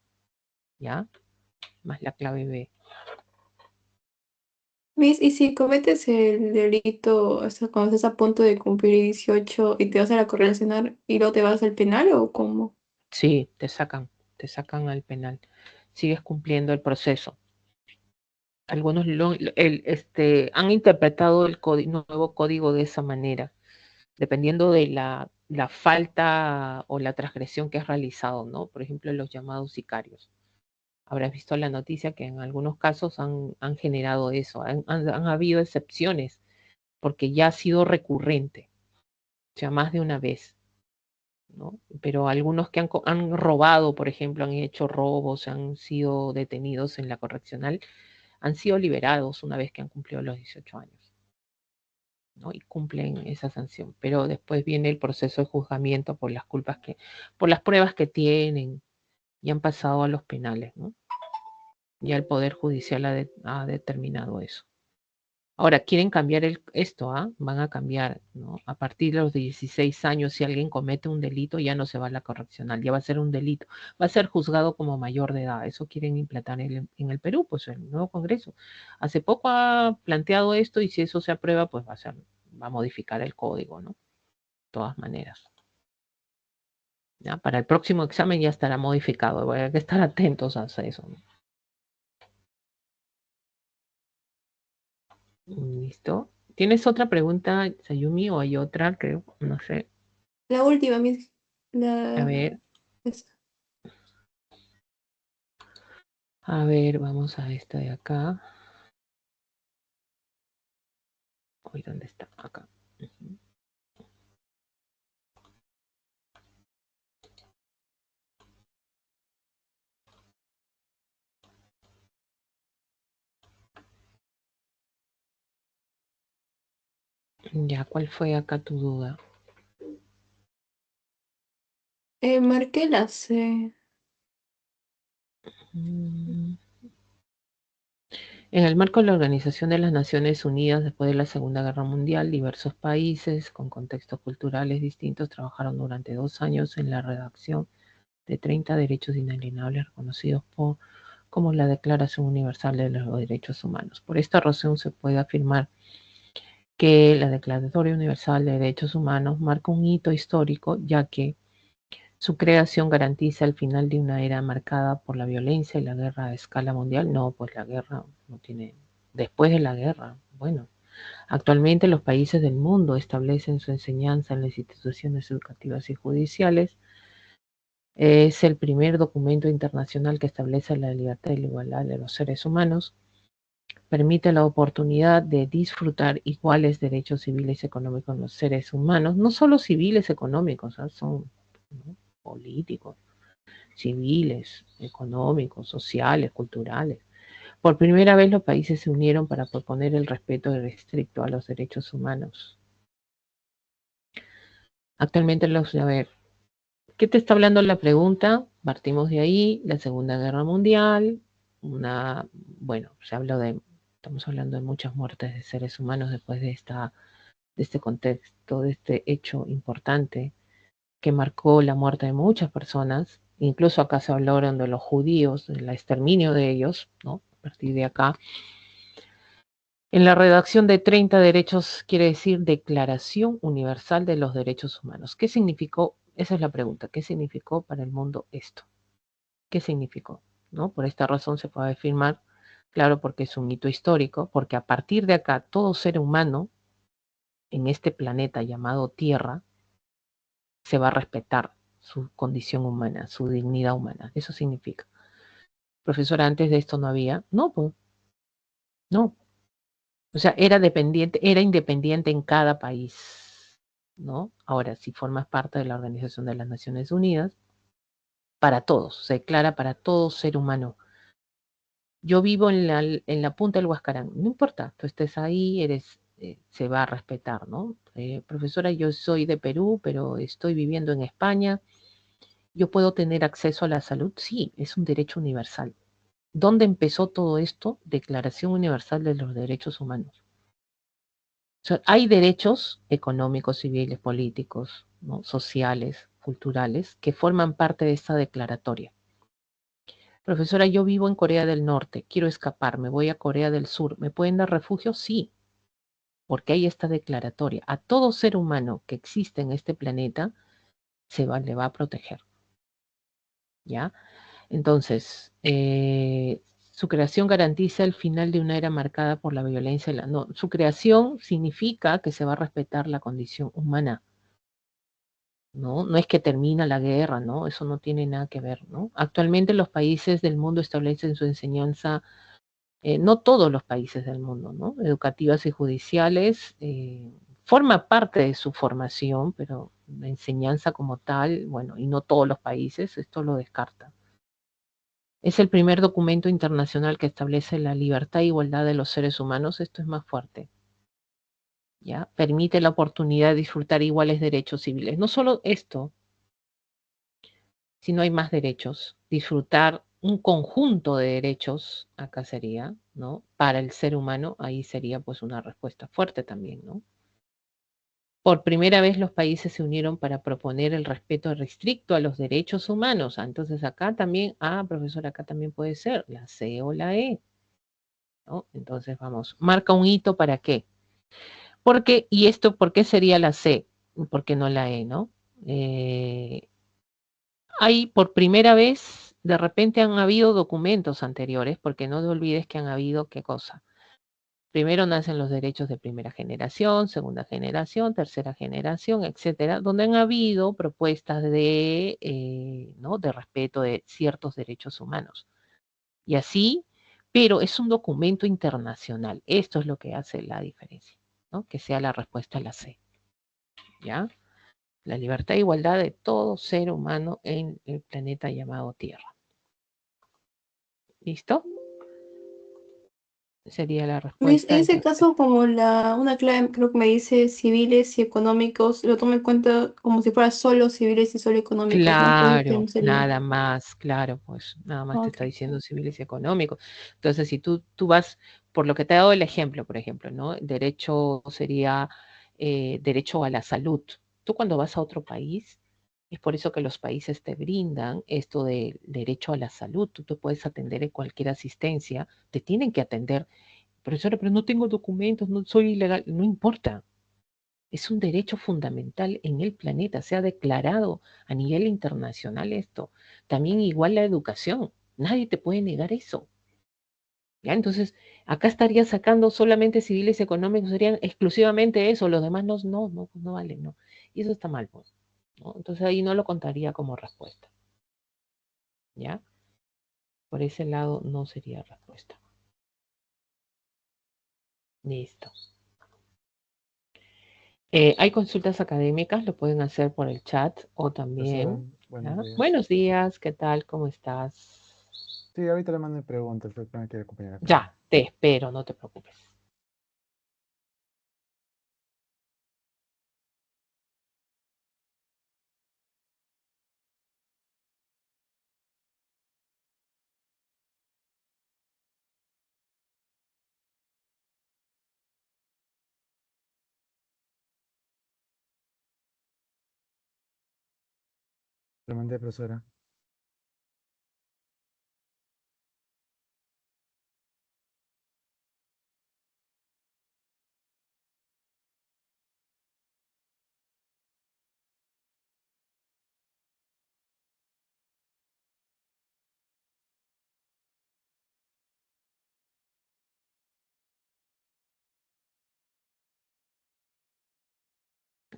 ¿ya? Más la clave B. Miss, ¿y si cometes el delito, o sea, cuando estás a punto de cumplir 18 y te vas a la correccional y luego te vas al penal o cómo? Sí, te sacan al penal. Sigues cumpliendo el proceso. Algunos han interpretado el nuevo código de esa manera, dependiendo de la falta o la transgresión que has realizado, ¿no? Por ejemplo, los llamados sicarios. Habrás visto la noticia que en algunos casos han generado eso, han habido excepciones, porque ya ha sido recurrente, o sea, más de una vez, ¿no? Pero algunos que han robado, por ejemplo, han hecho robos, han sido detenidos en la correccional, han sido liberados una vez que han cumplido los 18 años, ¿no? Y cumplen esa sanción. Pero después viene el proceso de juzgamiento por las por las pruebas que tienen y han pasado a los penales, ¿no? Ya el Poder Judicial ha determinado eso. Ahora, quieren cambiar esto, ¿ah? Van a cambiar, ¿no? A partir de los 16 años, si alguien comete un delito, ya no se va a la correccional, ya va a ser un delito, va a ser juzgado como mayor de edad. Eso quieren implantar en el Perú, pues el nuevo Congreso. Hace poco ha planteado esto y si eso se aprueba, pues va a modificar el código, ¿no? De todas maneras. ¿Ya? Para el próximo examen ya estará modificado, hay que estar atentos a eso, ¿no? ¿Listo? ¿Tienes otra pregunta, Sayumi, o hay otra? Creo, no sé. La última, Miss. A La... ver, esa. vamos a esta de acá. Uy, ¿dónde está? Acá. Ujú. Ya, ¿cuál fue acá tu duda? Marqué la C. Mm. En el marco de la Organización de las Naciones Unidas, después de la Segunda Guerra Mundial, diversos países con contextos culturales distintos trabajaron durante 2 años en la redacción de 30 derechos inalienables reconocidos como la Declaración Universal de los Derechos Humanos. Por esta razón se puede afirmar que la Declaratoria Universal de Derechos Humanos marca un hito histórico, ya que su creación garantiza el final de una era marcada por la violencia y la guerra a escala mundial. No, pues la guerra no tiene... Después de la guerra, bueno, actualmente los países del mundo establecen su enseñanza en las instituciones educativas y judiciales. Es el primer documento internacional que establece la libertad y la igualdad de los seres humanos. Permite la oportunidad de disfrutar iguales derechos civiles y económicos en los seres humanos, no solo civiles económicos, ¿eh? Son, ¿no?, políticos, civiles, económicos, sociales, culturales. Por primera vez los países se unieron para proponer el respeto irrestricto a los derechos humanos. Actualmente a ver, ¿qué te está hablando la pregunta? Partimos de ahí, la Segunda Guerra Mundial, bueno, estamos hablando de muchas muertes de seres humanos después de este contexto, de este hecho importante que marcó la muerte de muchas personas. Incluso acá se hablaron de los judíos, del exterminio de ellos, ¿no? A partir de acá. En la redacción de 30 derechos quiere decir Declaración Universal de los Derechos Humanos. ¿Qué significó? Esa es la pregunta. ¿Qué significó para el mundo esto? ¿Qué significó? ¿No? Por esta razón se puede afirmar, claro, porque es un hito histórico, porque a partir de acá todo ser humano en este planeta llamado Tierra se va a respetar su condición humana, su dignidad humana. Eso significa. Profesora, antes de esto no había. No, pues, no. O sea, era independiente en cada país, ¿no? Ahora, si formas parte de la Organización de las Naciones Unidas, para todos, se declara para todo ser humano. Yo vivo en la punta del Huascarán, no importa, tú estés ahí, se va a respetar, ¿no? Profesora, yo soy de Perú, pero estoy viviendo en España. ¿Yo puedo tener acceso a la salud? Sí, es un derecho universal. ¿Dónde empezó todo esto? Declaración Universal de los Derechos Humanos. O sea, hay derechos económicos, civiles, políticos, ¿no? Sociales, culturales, que forman parte de esta declaratoria. Profesora, yo vivo en Corea del Norte, quiero escapar, me voy a Corea del Sur. ¿Me pueden dar refugio? Sí, porque hay esta declaratoria. A todo ser humano que existe en este planeta le va a proteger. ¿Ya? Entonces, su creación garantiza el final de una era marcada por la violencia. No, su creación significa que se va a respetar la condición humana. ¿No? No es que termina la guerra, ¿no? Eso no tiene nada que ver, ¿no? Actualmente los países del mundo establecen su enseñanza, no todos los países del mundo, ¿no? Educativas y judiciales, forma parte de su formación, pero la enseñanza como tal, bueno, y no todos los países, esto lo descarta. Es el primer documento internacional que establece la libertad e igualdad de los seres humanos, esto es más fuerte, ¿ya? Permite la oportunidad de disfrutar iguales derechos civiles. No solo esto, si no hay más derechos, disfrutar un conjunto de derechos, acá sería, ¿no? Para el ser humano, ahí sería pues una respuesta fuerte también, ¿no? Por primera vez los países se unieron para proponer el respeto restricto a los derechos humanos. Entonces acá también, profesor, acá también puede ser la C o la E, ¿no? Entonces vamos, marca un hito para qué. Porque, y esto, ¿por qué sería la C? ¿Por qué no la E, no? Hay por primera vez, de repente han habido documentos anteriores, porque no te olvides que han habido qué cosa. Primero nacen los derechos de primera generación, segunda generación, tercera generación, etcétera, donde han habido propuestas ¿no? de respeto de ciertos derechos humanos. Y así, pero es un documento internacional. Esto es lo que hace la diferencia, ¿no? Que sea la respuesta a la C, ¿ya? La libertad e igualdad de todo ser humano en el planeta llamado Tierra. ¿Listo? Sería la Luis, respuesta. en ese Entonces, caso, como una clave creo que me dice civiles y económicos, lo tomo en cuenta como si fuera solo civiles y solo económicos, ¿no? Entonces, ¿qué claro, no sería? nada más, claro, pues nada más te Ok. está diciendo civiles y económicos. Entonces, si tú vas, por lo que te he dado el ejemplo, por ejemplo, ¿no? Derecho sería derecho a la salud. Tú cuando vas a otro país, es por eso que los países te brindan esto de derecho a la salud. Tú te puedes atender en cualquier asistencia, te tienen que atender. Profesora, pero no tengo documentos, no soy ilegal, no importa. Es un derecho fundamental en el planeta, se ha declarado a nivel internacional esto. También igual la educación, nadie te puede negar eso. ¿Ya? Entonces, acá estaría sacando solamente civiles y económicos, serían exclusivamente eso, los demás no valen, no. Y eso está mal, pues, ¿no? Entonces ahí no lo contaría como respuesta, ¿ya? Por ese lado no sería respuesta. Listo. Hay consultas académicas, lo pueden hacer por el chat o Profesora, también. ¿Ya? buenos días. Buenos días, ¿qué tal? ¿Cómo estás? Sí, ahorita le mando preguntas, porque me quiere acompañar a clase. Ya, te espero, no te preocupes. Le mandé, profesora.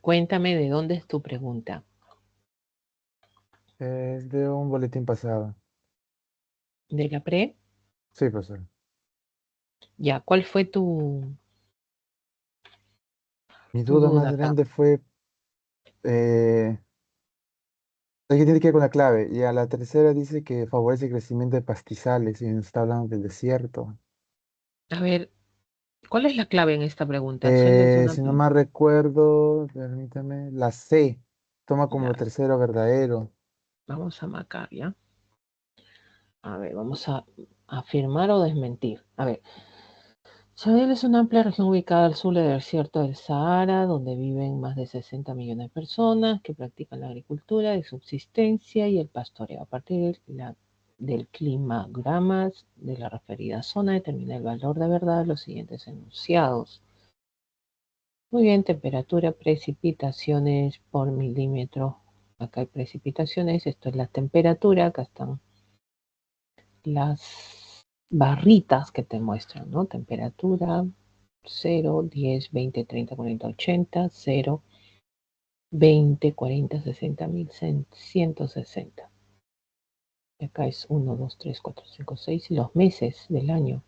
Cuéntame de dónde es tu pregunta. Es de un boletín pasado. ¿De la pre? Sí, profesora. Ya, ¿cuál fue tu Mi duda duda más acá? grande fue, es que tiene que ver con la clave. Y a la tercera dice que favorece el crecimiento de pastizales y nos está hablando del desierto. A ver, ¿cuál es la clave en esta pregunta? El suelo es una... Si no mal recuerdo, permítame, la C toma como Ya, tercero verdadero. vamos a marcar, ¿ya? A ver, vamos a afirmar o desmentir. A ver, Sahel es una amplia región ubicada al sur del desierto del Sahara, donde viven más de 60 millones de personas que practican la agricultura de subsistencia y el pastoreo. A partir del climagramas de la referida zona determina el valor de verdad de los siguientes enunciados. Muy bien, temperatura, precipitaciones por milímetro. Acá hay precipitaciones, esto es la temperatura, acá están las barritas que te muestran, ¿no? Temperatura, 0, 10, 20, 30, 40, 80, 0, 20, 40, 60, 1160. Acá es 1, 2, 3, 4, 5, 6, los meses del año.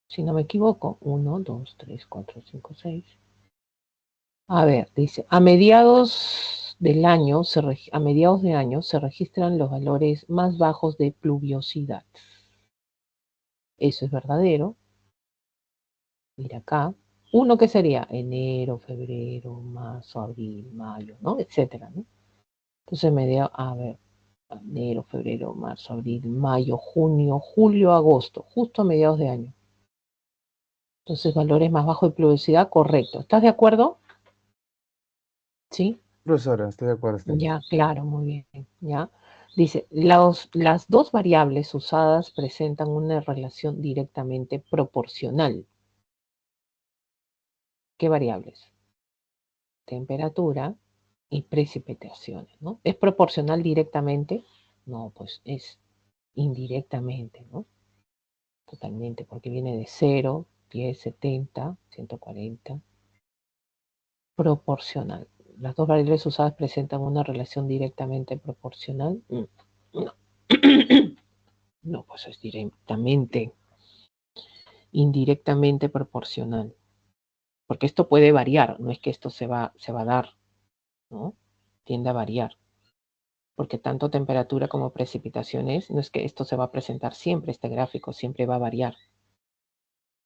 Si no me equivoco, 1, 2, 3, 4, 5, 6. A ver, dice, a mediados de año se registran los valores más bajos de pluviosidad. Eso es verdadero. Mira acá. Uno que sería enero, febrero, marzo, abril, mayo, ¿no? Etcétera, ¿no? Entonces a ver, enero, febrero, marzo, abril, mayo, junio, julio, agosto, justo a mediados de año. Entonces, valores más bajos de pluviosidad, correcto. ¿Estás de acuerdo? ¿Sí? Profesora, estoy de acuerdo, estoy. Ya, claro, muy bien. ¿Ya? Dice, las dos variables usadas presentan una relación directamente proporcional. ¿Qué variables? Temperatura y precipitaciones, ¿no? ¿Es proporcional directamente? No, pues es indirectamente, ¿no? Totalmente, porque viene de 0, 10, 70, 140. Proporcional. Las dos variables usadas presentan una relación directamente proporcional. No. No, pues es directamente, indirectamente proporcional. Porque esto puede variar, no es que esto se va a dar, ¿no? Tiende a variar. Porque tanto temperatura como precipitaciones, no es que esto se va a presentar siempre, este gráfico siempre va a variar.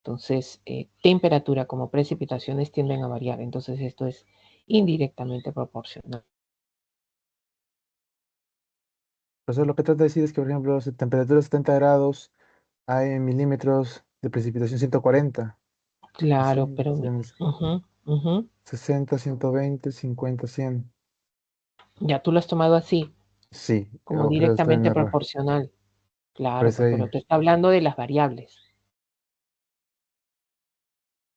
Entonces, temperatura como precipitaciones tienden a variar. Entonces, esto es indirectamente proporcional. Profesor, lo que trata de decir es que, por ejemplo, si temperatura 70 grados, hay en milímetros de precipitación 140. Así, Claro, pero... tienes ujú, ujú. 60, 120, 50, 100. Ya tú lo has tomado así, Sí, como creo que está en directamente error. proporcional. Por Claro, eso pues, ahí. pero te está hablando de las variables.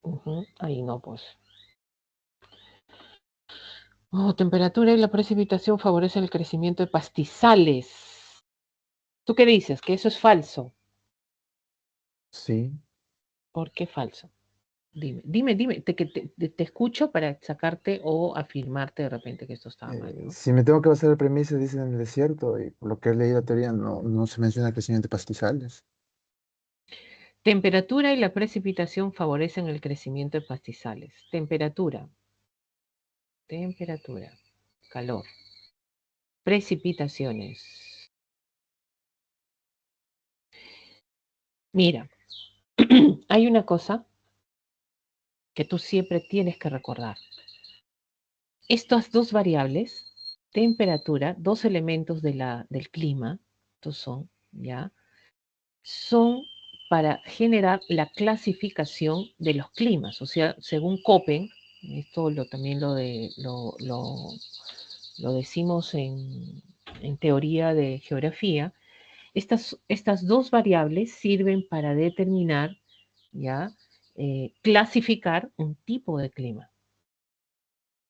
Ujú, ahí no, pues. Oh, temperatura y la precipitación favorecen el crecimiento de pastizales. ¿Tú qué dices? Que eso es falso. Sí. ¿Por qué falso? Dime, te escucho para sacarte o afirmarte de repente que esto estaba mal, ¿no? Si me tengo que basar en premisas, dicen en el desierto, y por lo que he leído la teoría, no se menciona el crecimiento de pastizales. Temperatura y la precipitación favorecen el crecimiento de pastizales. Temperatura, calor, precipitaciones. Mira, hay una cosa que tú siempre tienes que recordar. Estas dos variables, temperatura, dos elementos del clima, estos son, ¿ya? Son para generar la clasificación de los climas. O sea, según Köppen, esto también lo decimos en teoría de geografía, estas dos variables sirven para determinar, ¿ya? Clasificar un tipo de clima.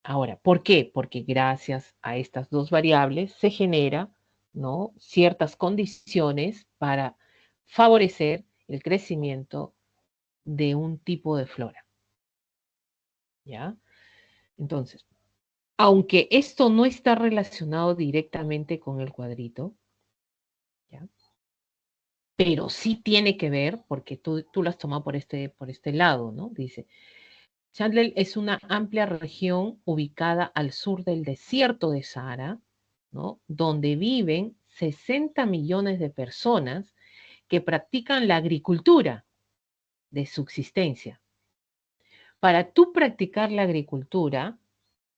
Ahora, ¿por qué? Porque gracias a estas dos variables se genera, ¿no? Ciertas condiciones para favorecer el crecimiento de un tipo de flora, ¿ya? Entonces, Aunque esto no está relacionado directamente con el cuadrito, ¿ya? Pero sí tiene que ver, porque tú lo has tomado por este lado, ¿no? Dice, Chandler es una amplia región ubicada al sur del desierto de Sahara, ¿no? Donde viven 60 millones de personas que practican la agricultura de subsistencia. Para tú practicar la agricultura,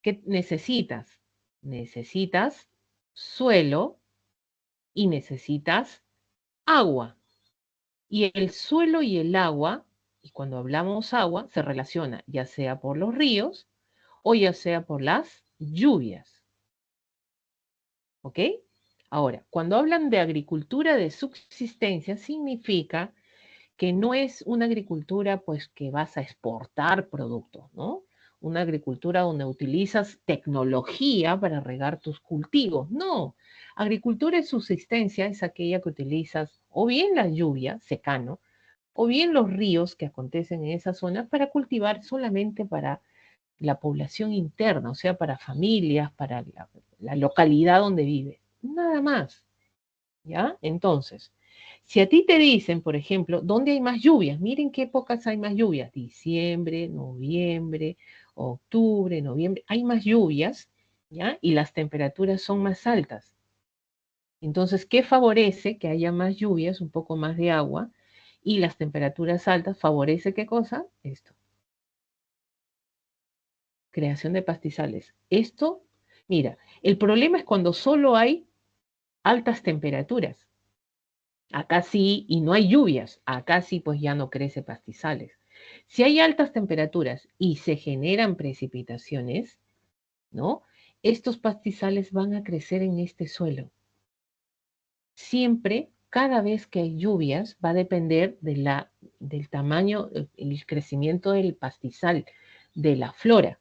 ¿qué necesitas? Necesitas suelo y necesitas agua. Y el suelo y el agua, y cuando hablamos agua, se relaciona ya sea por los ríos o ya sea por las lluvias. ¿Ok? Ahora, cuando hablan de agricultura de subsistencia, significa que no es una agricultura pues que vas a exportar productos, ¿no? Una agricultura donde utilizas tecnología para regar tus cultivos. No, agricultura de subsistencia es aquella que utilizas o bien la lluvia, secano, o bien los ríos que acontecen en esa zona para cultivar solamente para la población interna, o sea, para familias, para la localidad donde vive. Nada más, ¿ya? Entonces, si a ti te dicen, por ejemplo, ¿dónde hay más lluvias? Miren qué épocas hay más lluvias. Diciembre, noviembre, octubre, noviembre. Hay más lluvias, ¿ya? Y las temperaturas son más altas. Entonces, ¿qué favorece que haya más lluvias, un poco más de agua? Y las temperaturas altas favorece ¿qué cosa? Esto, creación de pastizales. Esto, mira, el problema es cuando solo hay altas temperaturas. Acá sí, y no hay lluvias. Acá sí, pues ya no crece pastizales. Si hay altas temperaturas y se generan precipitaciones, ¿no? Estos pastizales van a crecer en este suelo. Siempre, cada vez que hay lluvias, va a depender del tamaño, el crecimiento del pastizal, de la flora.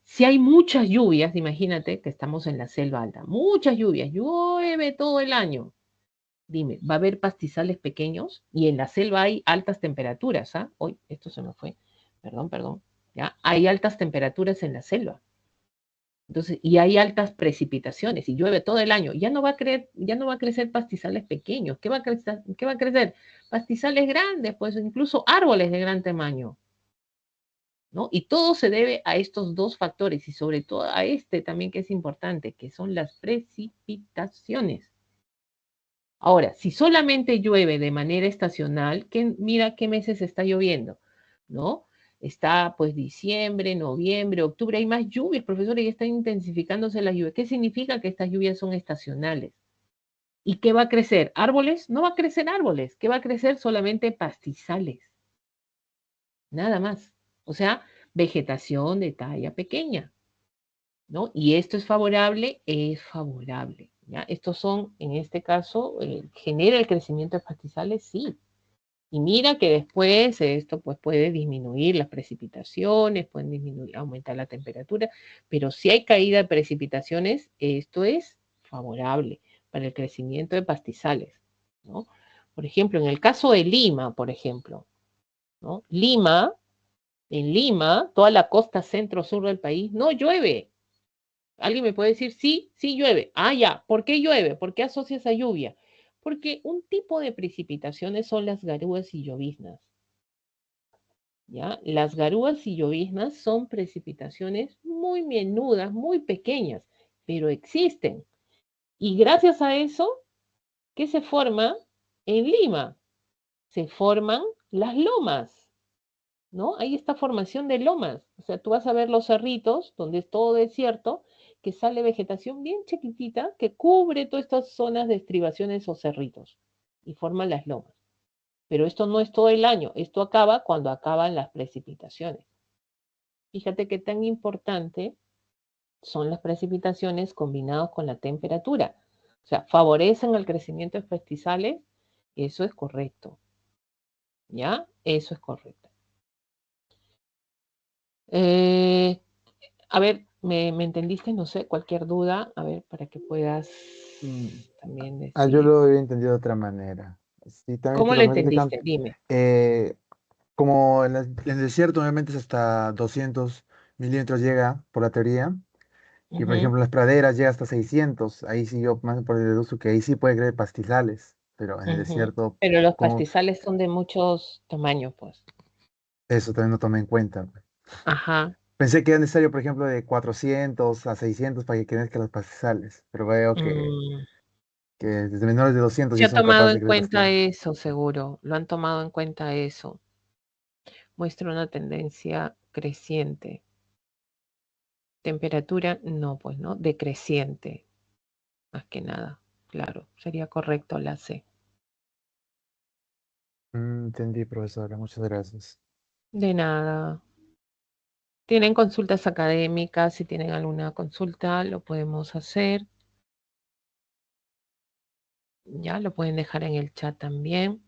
Si hay muchas lluvias, imagínate que estamos en la selva alta, muchas lluvias, llueve todo el año. Dime, ¿va a haber pastizales pequeños? Y en la selva hay altas temperaturas, ¿ah? Hoy, esto se me fue. Perdón. ¿Ya? Hay altas temperaturas en la selva. Entonces, y hay altas precipitaciones y llueve todo el año. Ya no va a crecer pastizales pequeños. ¿Qué va a crecer? Pastizales grandes, pues incluso árboles de gran tamaño. ¿No? Y todo se debe a estos dos factores y sobre todo a este también que es importante, que son las precipitaciones. Ahora, si solamente llueve de manera estacional, mira qué meses está lloviendo, ¿no? Está pues diciembre, noviembre, octubre, hay más lluvias, profesor, y están intensificándose las lluvias. ¿Qué significa que estas lluvias son estacionales? ¿Y qué va a crecer? ¿Árboles? No va a crecer árboles. ¿Qué va a crecer? Solamente pastizales. Nada más. O sea, vegetación de talla pequeña, ¿no? Y esto es favorable, ¿ya? Estos son, en este caso, genera el crecimiento de pastizales, sí. Y mira que después esto pues puede disminuir las precipitaciones, pueden disminuir, aumentar la temperatura, pero si hay caída de precipitaciones, esto es favorable para el crecimiento de pastizales, ¿no? Por ejemplo, en el caso de Lima, por ejemplo, ¿no? En Lima, toda la costa centro-sur del país, no llueve. Alguien me puede decir, sí, sí llueve. Ah, ya, ¿por qué llueve? ¿Por qué asocias a lluvia? Porque un tipo de precipitaciones son las garúas y lloviznas. ¿Ya? Las garúas y lloviznas son precipitaciones muy menudas, muy pequeñas, pero existen. Y gracias a eso, ¿qué se forma en Lima? Se forman las lomas, ¿no? Hay esta formación de lomas. O sea, tú vas a ver los cerritos, donde es todo desierto, que sale vegetación bien chiquitita que cubre todas estas zonas de estribaciones o cerritos y forman las lomas. Pero esto no es todo el año, esto acaba cuando acaban las precipitaciones. Fíjate qué tan importante son las precipitaciones combinadas con la temperatura. O sea, favorecen el crecimiento de pastizales, eso es correcto. ¿Ya? Eso es correcto. A ver, ¿me entendiste? No sé, cualquier duda, a ver, para que puedas también Yo decir. lo había entendido de otra manera. Sí, también ¿Cómo te lo lo comento que entendiste? Dime. eh, como en el desierto obviamente es hasta 200 milímetros llega por la teoría, Y por Ujú, ejemplo, las praderas llega hasta 600. Ahí sí yo más por el deduzco que ahí sí puede creer pastizales. Pero en el ujú. desierto, Pero los como pastizales son de muchos tamaños, pues. eso también no tomé en cuenta. Ajá. Pensé que era necesario, por ejemplo, de 400 a 600 para que crezcan los pastizales. Pero veo Mm, que desde menores de 200 Se ya ha son tomado capaces en de crear cuenta pastizales. eso, seguro. Lo han tomado en cuenta eso. Muestra una tendencia creciente. Temperatura, no, pues, ¿no? Decreciente, más que nada. Claro, sería correcto la C. Entendí, profesora. Muchas gracias. De nada. Tienen consultas académicas, si tienen alguna consulta, lo podemos hacer. Ya lo pueden dejar en el chat también.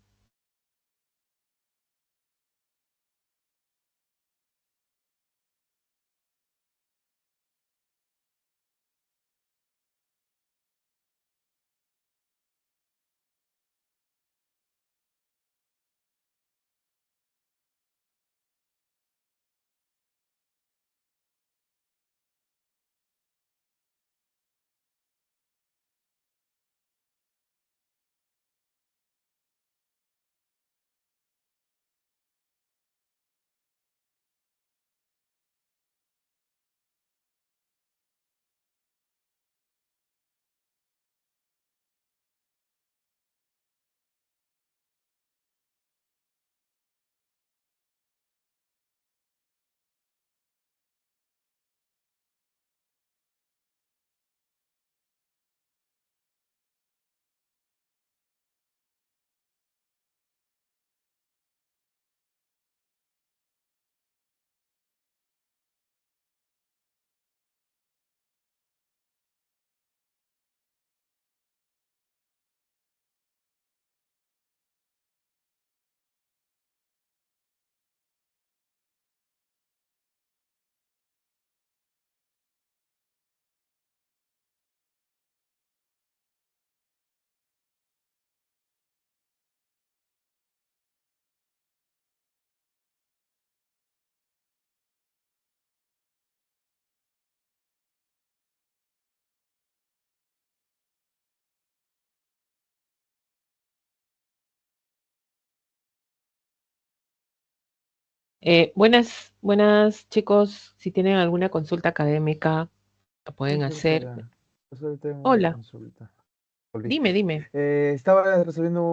Buenas chicos, si tienen alguna consulta académica, la Sí, pueden hacer. profesora. Profesora, tengo una Hola, consulta. dime, Volviste. dime. Estaba resolviendo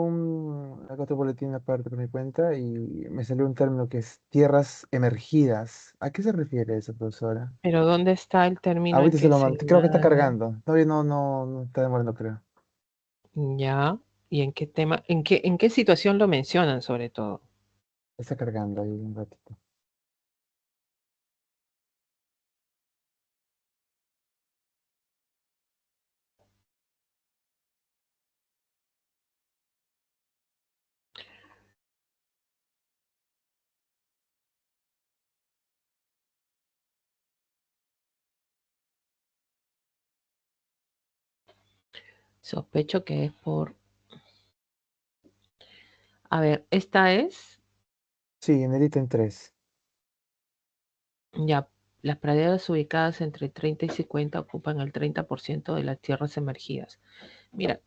otro boletín aparte por mi cuenta y me salió un término que es tierras emergidas. ¿A qué se refiere eso, profesora? Pero ¿dónde está el término en Ahorita se que lo se mando. Creo que está da? cargando. Todavía no está demorando, creo. Ya. ¿Y en qué tema, en qué situación lo mencionan sobre todo? Está cargando ahí un ratito. Sospecho que es por... A ver, esta es, Sí, en el ítem 3. ya, las praderas ubicadas entre 30 y 50 ocupan el 30% de las tierras emergidas. Mira,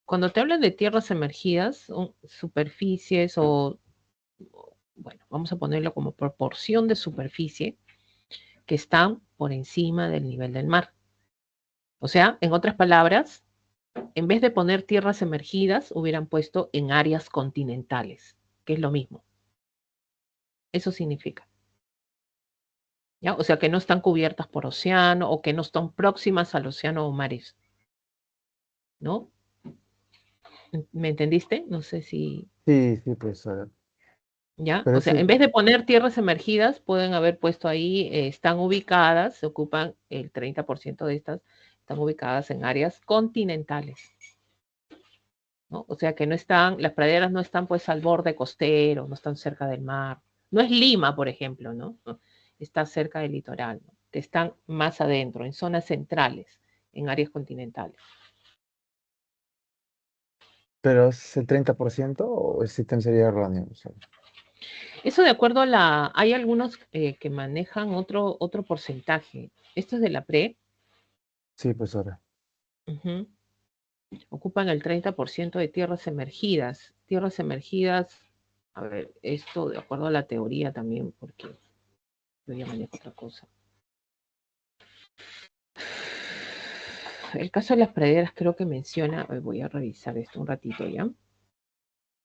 cuando te hablan de tierras emergidas, son superficies bueno, vamos a ponerlo como proporción de superficie que están por encima del nivel del mar. O sea, en otras palabras, en vez de poner tierras emergidas, hubieran puesto en áreas continentales, que es lo mismo. Eso significa. ¿Ya? O sea, que no están cubiertas por océano o que no están próximas al océano o mares, ¿no? ¿Me entendiste? No sé si, Sí, sí, profesora. ¿ya? Pero O sea, ese, en vez de poner tierras emergidas, pueden haber puesto ahí, están ubicadas, se ocupan el 30% de estas, están ubicadas en áreas continentales, ¿no? O sea, que no están, las praderas no están pues al borde costero, no están cerca del mar. No es Lima, por ejemplo, ¿no? Está cerca del litoral, ¿no? Están más adentro, en zonas centrales, en áreas continentales. pero ¿es el 30% o el sistema sería erróneo, profesora? Eso de acuerdo a la, hay algunos que manejan otro porcentaje. Esto es de la PRE, Sí, profesora. Ujú. Ocupan el 30% de tierras emergidas. Tierras emergidas, a ver, esto de acuerdo a la teoría también, porque yo ya manejo otra cosa. El caso de las praderas creo que menciona, voy a revisar esto un ratito ya.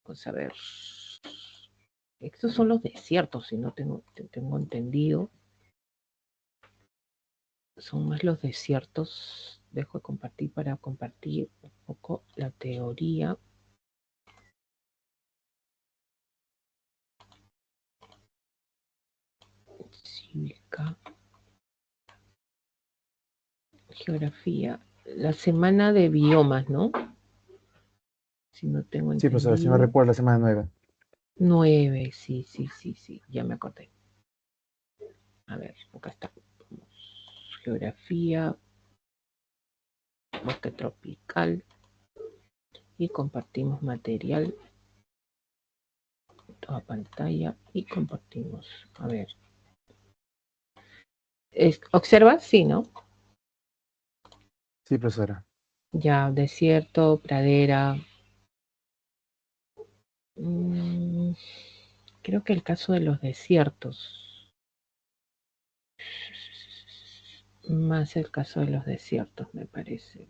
Vamos a ver. Estos son los desiertos, si no tengo entendido. Son más los desiertos. Dejo de compartir para compartir un poco la teoría. Cívica. Geografía. La semana de biomas, ¿no? Si no tengo Sí, profesora, si no entendido. recuerdo, la semana 9. 9, sí, ya me acordé. A ver, acá está. Geografía, bosque tropical y compartimos material, toda pantalla y compartimos. A ver. ¿Observas? Sí, ¿no? Sí, profesora. Ya, desierto, pradera. Creo que el caso de los desiertos. Más el caso de los desiertos, me parece.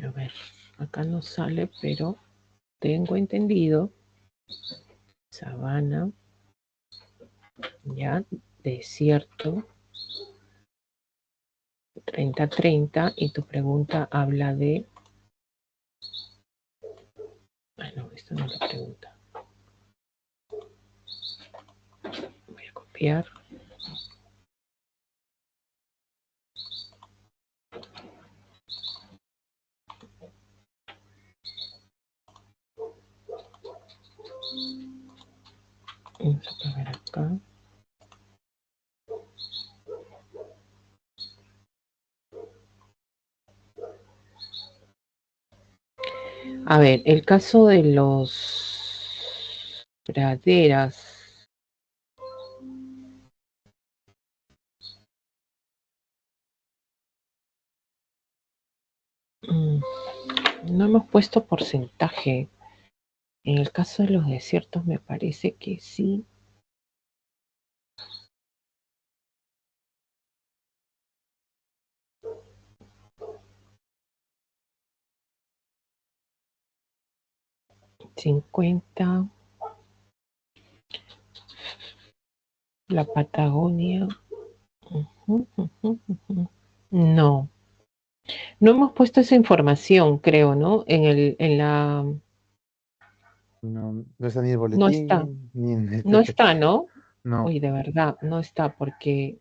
A ver, acá no sale, pero tengo entendido. Sabana, ya, desierto, 30-30, y tu pregunta habla de... Ah, no, esto no es la pregunta. Voy a copiar. Vamos a poner acá. A ver, el caso de los praderas. No hemos puesto porcentaje. En el caso de los desiertos me parece que sí. $50. La Patagonia. No. No hemos puesto esa información, creo, ¿no? En la... No, no está ni el No está. boletín, ni en No este. está, ¿no? No. Oye, de verdad, no está porque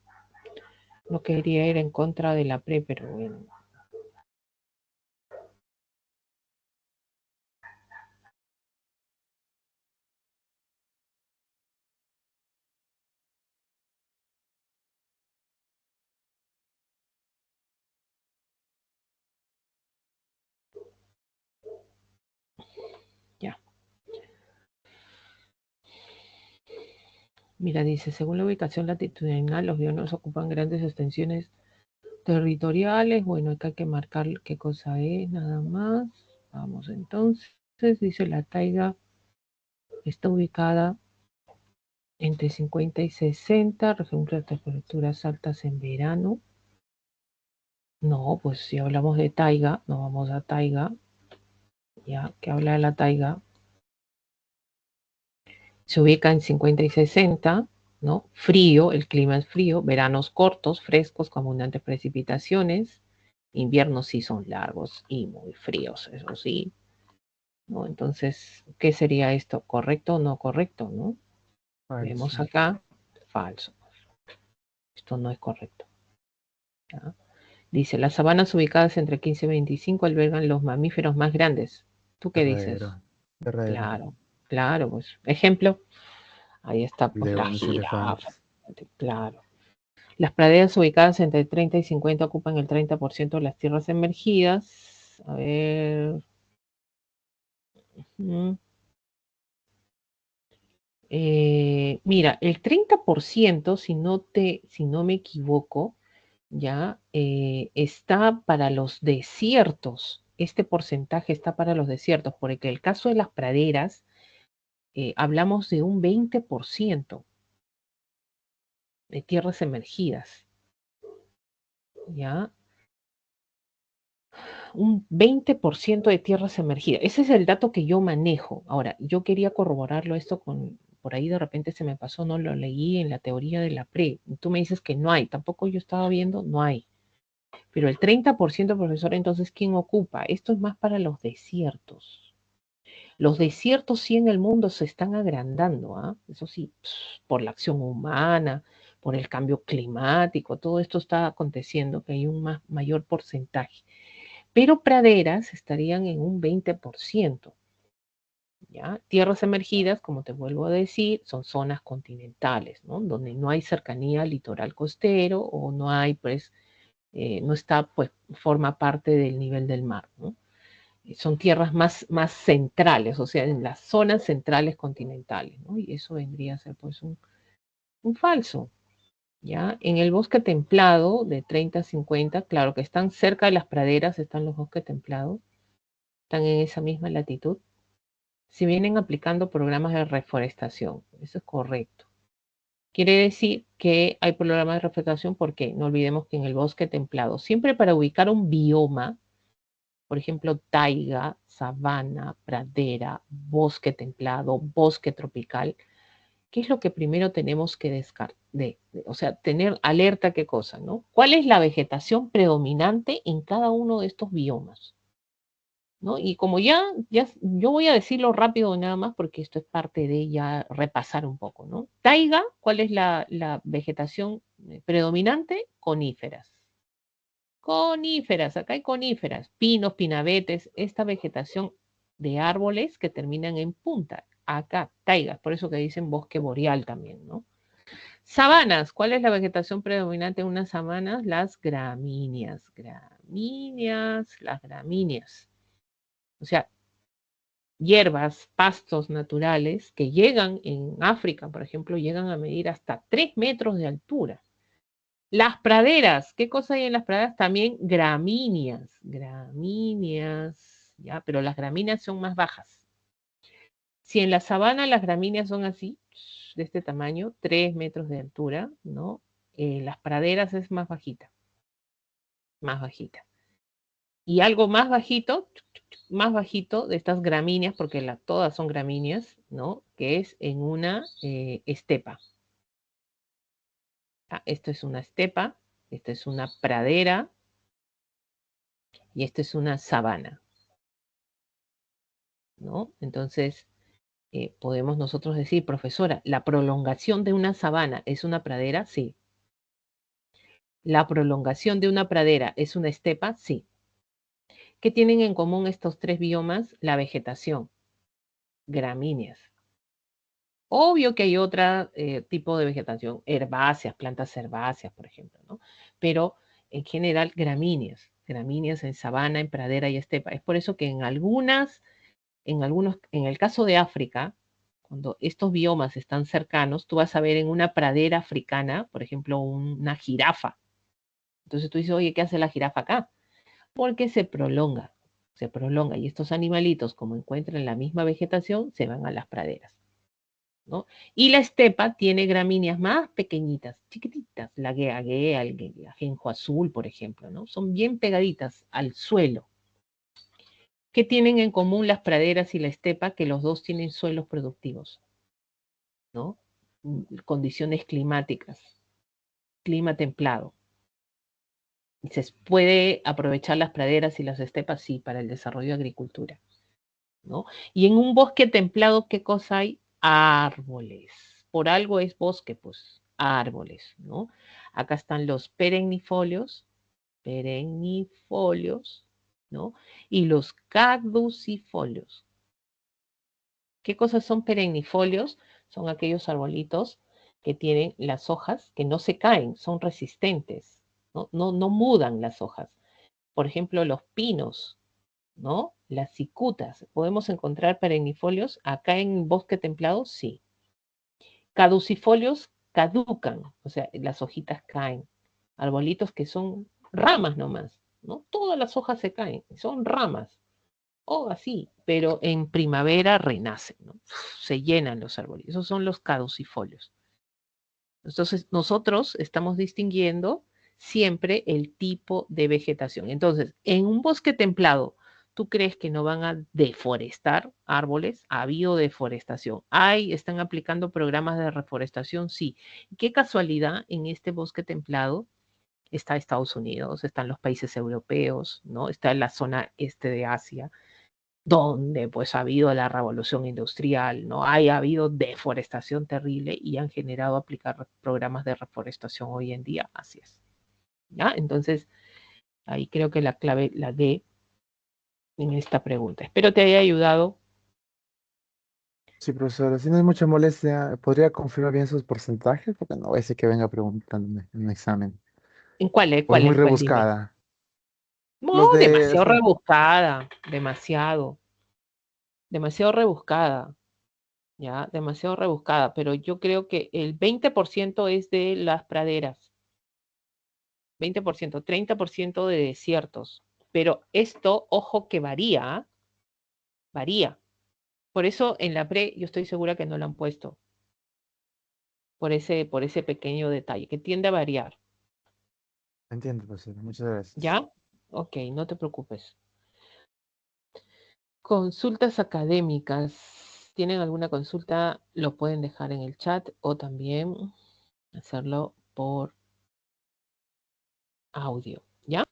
no quería ir en contra de la PRE, pero bueno. Ya. Mira, dice, según la ubicación latitudinal, los biomas ocupan grandes extensiones territoriales. Bueno, acá hay que marcar qué cosa es, nada más. Vamos entonces. Dice, la taiga está ubicada entre 50 y 60, registra temperaturas altas en verano. No, pues si hablamos de taiga, nos vamos a taiga. Ya, que habla de la taiga. Se ubica en 50 y 60, ¿no? Frío, el clima es frío, veranos cortos, frescos, con abundantes precipitaciones, inviernos sí son largos y muy fríos, eso sí, ¿no? Entonces, ¿qué sería esto? ¿Correcto o no correcto, no? Vemos Falso. acá, falso. Esto no es correcto. ¿Ya? Dice, las sabanas ubicadas entre 15 y 25 albergan los mamíferos más grandes. ¿Tú qué dices? Verdadero. Verdadero. Claro, claro, pues. Ejemplo, ahí está pues la Leones y jirafa, elefantes. claro. Las praderas ubicadas entre 30 y 50 ocupan el 30% de las tierras emergidas. A ver. Mira, el 30%, si no me equivoco, ya está para los desiertos. Este porcentaje está para los desiertos, porque el caso de las praderas, hablamos de un 20% de tierras emergidas, ¿ya? Un 20% de tierras emergidas. Ese es el dato que yo manejo. Ahora, yo quería corroborarlo esto por ahí de repente se me pasó, no lo leí en la teoría de la pre. Tú me dices que no hay, tampoco yo estaba viendo, no hay. Pero el 30%, profesor, entonces, ¿quién ocupa? Esto es más para los desiertos. Los desiertos sí en el mundo se están agrandando, ¿ah? Eso sí, por la acción humana, por el cambio climático, todo esto está aconteciendo, que hay un mayor porcentaje. Pero praderas estarían en un 20%. ¿Ya? Tierras emergidas, como te vuelvo a decir, son zonas continentales, ¿no? Donde no hay cercanía al litoral costero o no hay, pues, no está, pues, forma parte del nivel del mar, ¿no? Son tierras más centrales, o sea, en las zonas centrales continentales, ¿no? Y eso vendría a ser, pues, un falso, ¿ya? En el bosque templado de 30 a 50, claro que están cerca de las praderas, están los bosques templados, están en esa misma latitud. Se vienen aplicando programas de reforestación, eso es correcto. Quiere decir que hay programas de reforestación porque no olvidemos que en el bosque templado, siempre para ubicar un bioma, por ejemplo, taiga, sabana, pradera, bosque templado, bosque tropical, ¿qué es lo que primero tenemos que descartar? O sea, tener alerta, ¿qué cosa, no? ¿Cuál es la vegetación predominante en cada uno de estos biomas? ¿No? Y como ya, yo voy a decirlo rápido nada más porque esto es parte de ya repasar un poco, ¿no? Taiga, ¿cuál es la vegetación predominante? Coníferas. Coníferas, acá hay coníferas, pinos, pinabetes, esta vegetación de árboles que terminan en punta. Acá, taigas, por eso que dicen bosque boreal también, ¿no? Sabanas, ¿cuál es la vegetación predominante en unas sabanas? Las gramíneas, las gramíneas. O sea, hierbas, pastos naturales que llegan en África, por ejemplo, llegan a medir hasta 3 metros de altura. Las praderas, ¿qué cosa hay en las praderas? También gramíneas, ya, pero las gramíneas son más bajas. Si en la sabana las gramíneas son así, de este tamaño, 3 metros de altura, ¿no? Las praderas es más bajita, más bajita. Y algo más bajito de estas gramíneas, porque todas son gramíneas, ¿no? Que es en una estepa. Ah, esto es una estepa, esto es una pradera y esto es una sabana, ¿no? Entonces, podemos nosotros decir, profesora, ¿la prolongación de una sabana es una pradera? Sí. ¿La prolongación de una pradera es una estepa? Sí. ¿Qué tienen en común estos tres biomas? La vegetación, gramíneas. Obvio que hay otro tipo de vegetación, herbáceas, plantas herbáceas, por ejemplo, ¿no? Pero en general gramíneas en sabana, en pradera y estepa. Es por eso que en el caso de África, cuando estos biomas están cercanos, tú vas a ver en una pradera africana, por ejemplo, una jirafa. Entonces tú dices, oye, ¿qué hace la jirafa acá? Porque se prolonga, y estos animalitos, como encuentran la misma vegetación, se van a las praderas, ¿no? Y la estepa tiene gramíneas más pequeñitas, chiquititas, la gueaguea, el ajenjo azul, por ejemplo, ¿no? Son bien pegaditas al suelo. ¿Qué tienen en común las praderas y la estepa? Que los dos tienen suelos productivos, ¿no? Condiciones climáticas, clima templado. ¿Se puede aprovechar las praderas y las estepas? Sí, para el desarrollo de agricultura, ¿no? Y en un bosque templado, ¿qué cosa hay? Árboles. Por algo es bosque, pues, árboles, ¿no? Acá están los perennifolios, ¿no? Y los caducifolios. ¿Qué cosas son perennifolios? Son aquellos arbolitos que tienen las hojas que no se caen, son resistentes, no mudan las hojas. Por ejemplo, los pinos, ¿no? Las cicutas. ¿Podemos encontrar perennifolios acá en bosque templado? Sí. Caducifolios caducan, o sea, las hojitas caen. Arbolitos que son ramas nomás, ¿no? Todas las hojas se caen, son ramas. O así, pero en primavera renacen, ¿no? Se llenan los árboles. Esos son los caducifolios. Entonces, nosotros estamos distinguiendo siempre el tipo de vegetación. Entonces, en un bosque templado, ¿tú crees que no van a deforestar árboles? Ha habido deforestación. ¿Están aplicando programas de reforestación? Sí. Qué casualidad, en este bosque templado está Estados Unidos, están los países europeos, ¿no? Está en la zona este de Asia, donde pues ha habido la revolución industrial, ¿no? Ha habido deforestación terrible y han generado aplicar programas de reforestación hoy en día, así es. ¿Ya? Entonces, ahí creo que la clave la D en esta pregunta. Espero te haya ayudado. Sí, profesora, si no hay mucha molestia, ¿podría confirmar bien sus porcentajes? Porque no voy a decir que venga preguntándome en un examen. ¿En cuál es? O es ¿Cuál muy es? ¿Cuál? Dime. rebuscada. No, Los de, o demasiado sea, rebuscada, demasiado rebuscada, ¿ya? Demasiado rebuscada, pero yo creo que el 20% es de las praderas. 20%, 30% de desiertos. Pero esto, ojo que varía, varía. Por eso en la pre yo estoy segura que no lo han puesto, por ese pequeño detalle, que tiende a variar. entiendo, profesora, muchas gracias. ¿Ya? Ok, no te preocupes. Consultas académicas. ¿Tienen alguna consulta? Lo pueden dejar en el chat o también hacerlo por audio. ¿Ya?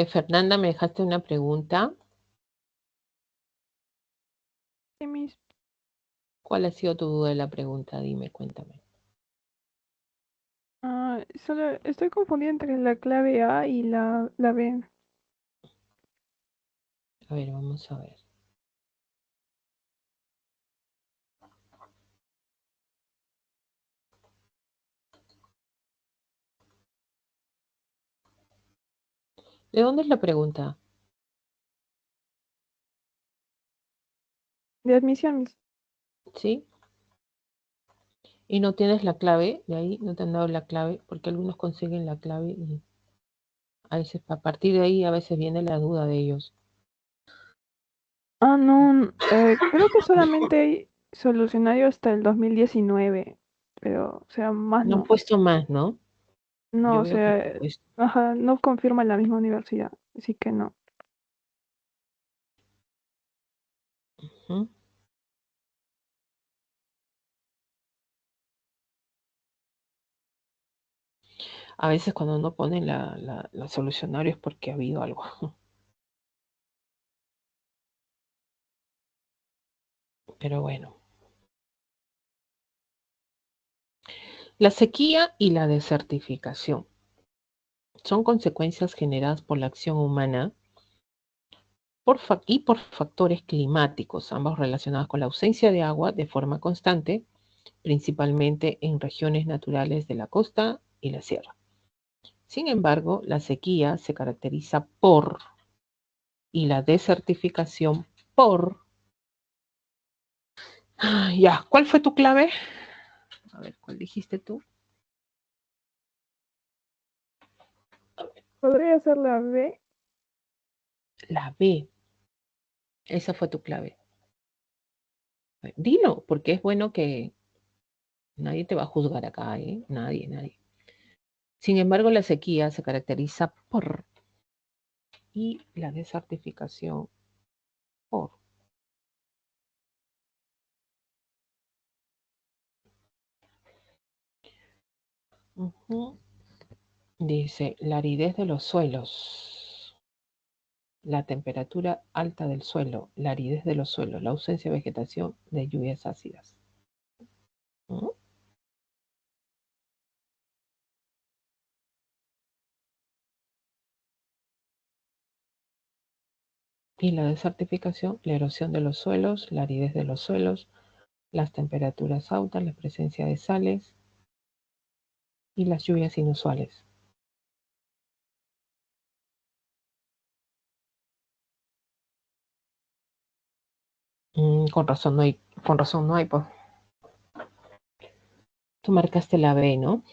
Fernanda, me dejaste una pregunta. Sí, mis. ¿Cuál ha sido tu duda de la pregunta? Dime, cuéntame. Solo estoy confundida entre la clave A y la B. A ver, vamos a ver. ¿De dónde es la pregunta? De admisión, mis. ¿Sí? Y no tienes la clave, de ahí no te han dado la clave, porque algunos consiguen la clave y a veces a partir de ahí a veces viene la duda de ellos. No, creo que solamente hay solucionario hasta el 2019, pero, o sea, más No han no. puesto más, ¿no? No, Yo o veo que no sea, han puesto. ajá, no confirma la misma universidad, así que no. ¿Mm? A veces cuando no ponen la solucionario es porque ha habido algo. Pero bueno. La sequía y la desertificación son consecuencias generadas por la acción humana y por factores climáticos, ambos relacionados con la ausencia de agua de forma constante, principalmente en regiones naturales de la costa y la sierra. Sin embargo, la sequía se caracteriza por y la desertificación por... Ya, ¿cuál fue tu clave? A ver, ¿cuál dijiste tú? ¿Podría ser la B? La B. Esa fue tu clave. Dilo, porque es bueno que nadie te va a juzgar acá, ¿eh? Nadie, nadie. Sin embargo, la sequía se caracteriza por y la desertificación por. Dice, la aridez de los suelos, la temperatura alta del suelo, la aridez de los suelos, la ausencia de vegetación, de lluvias ácidas. Y la desertificación, la erosión de los suelos, la aridez de los suelos, las temperaturas altas, la presencia de sales y las lluvias inusuales. Con razón no hay, pues. Tú marcaste la B, ¿no?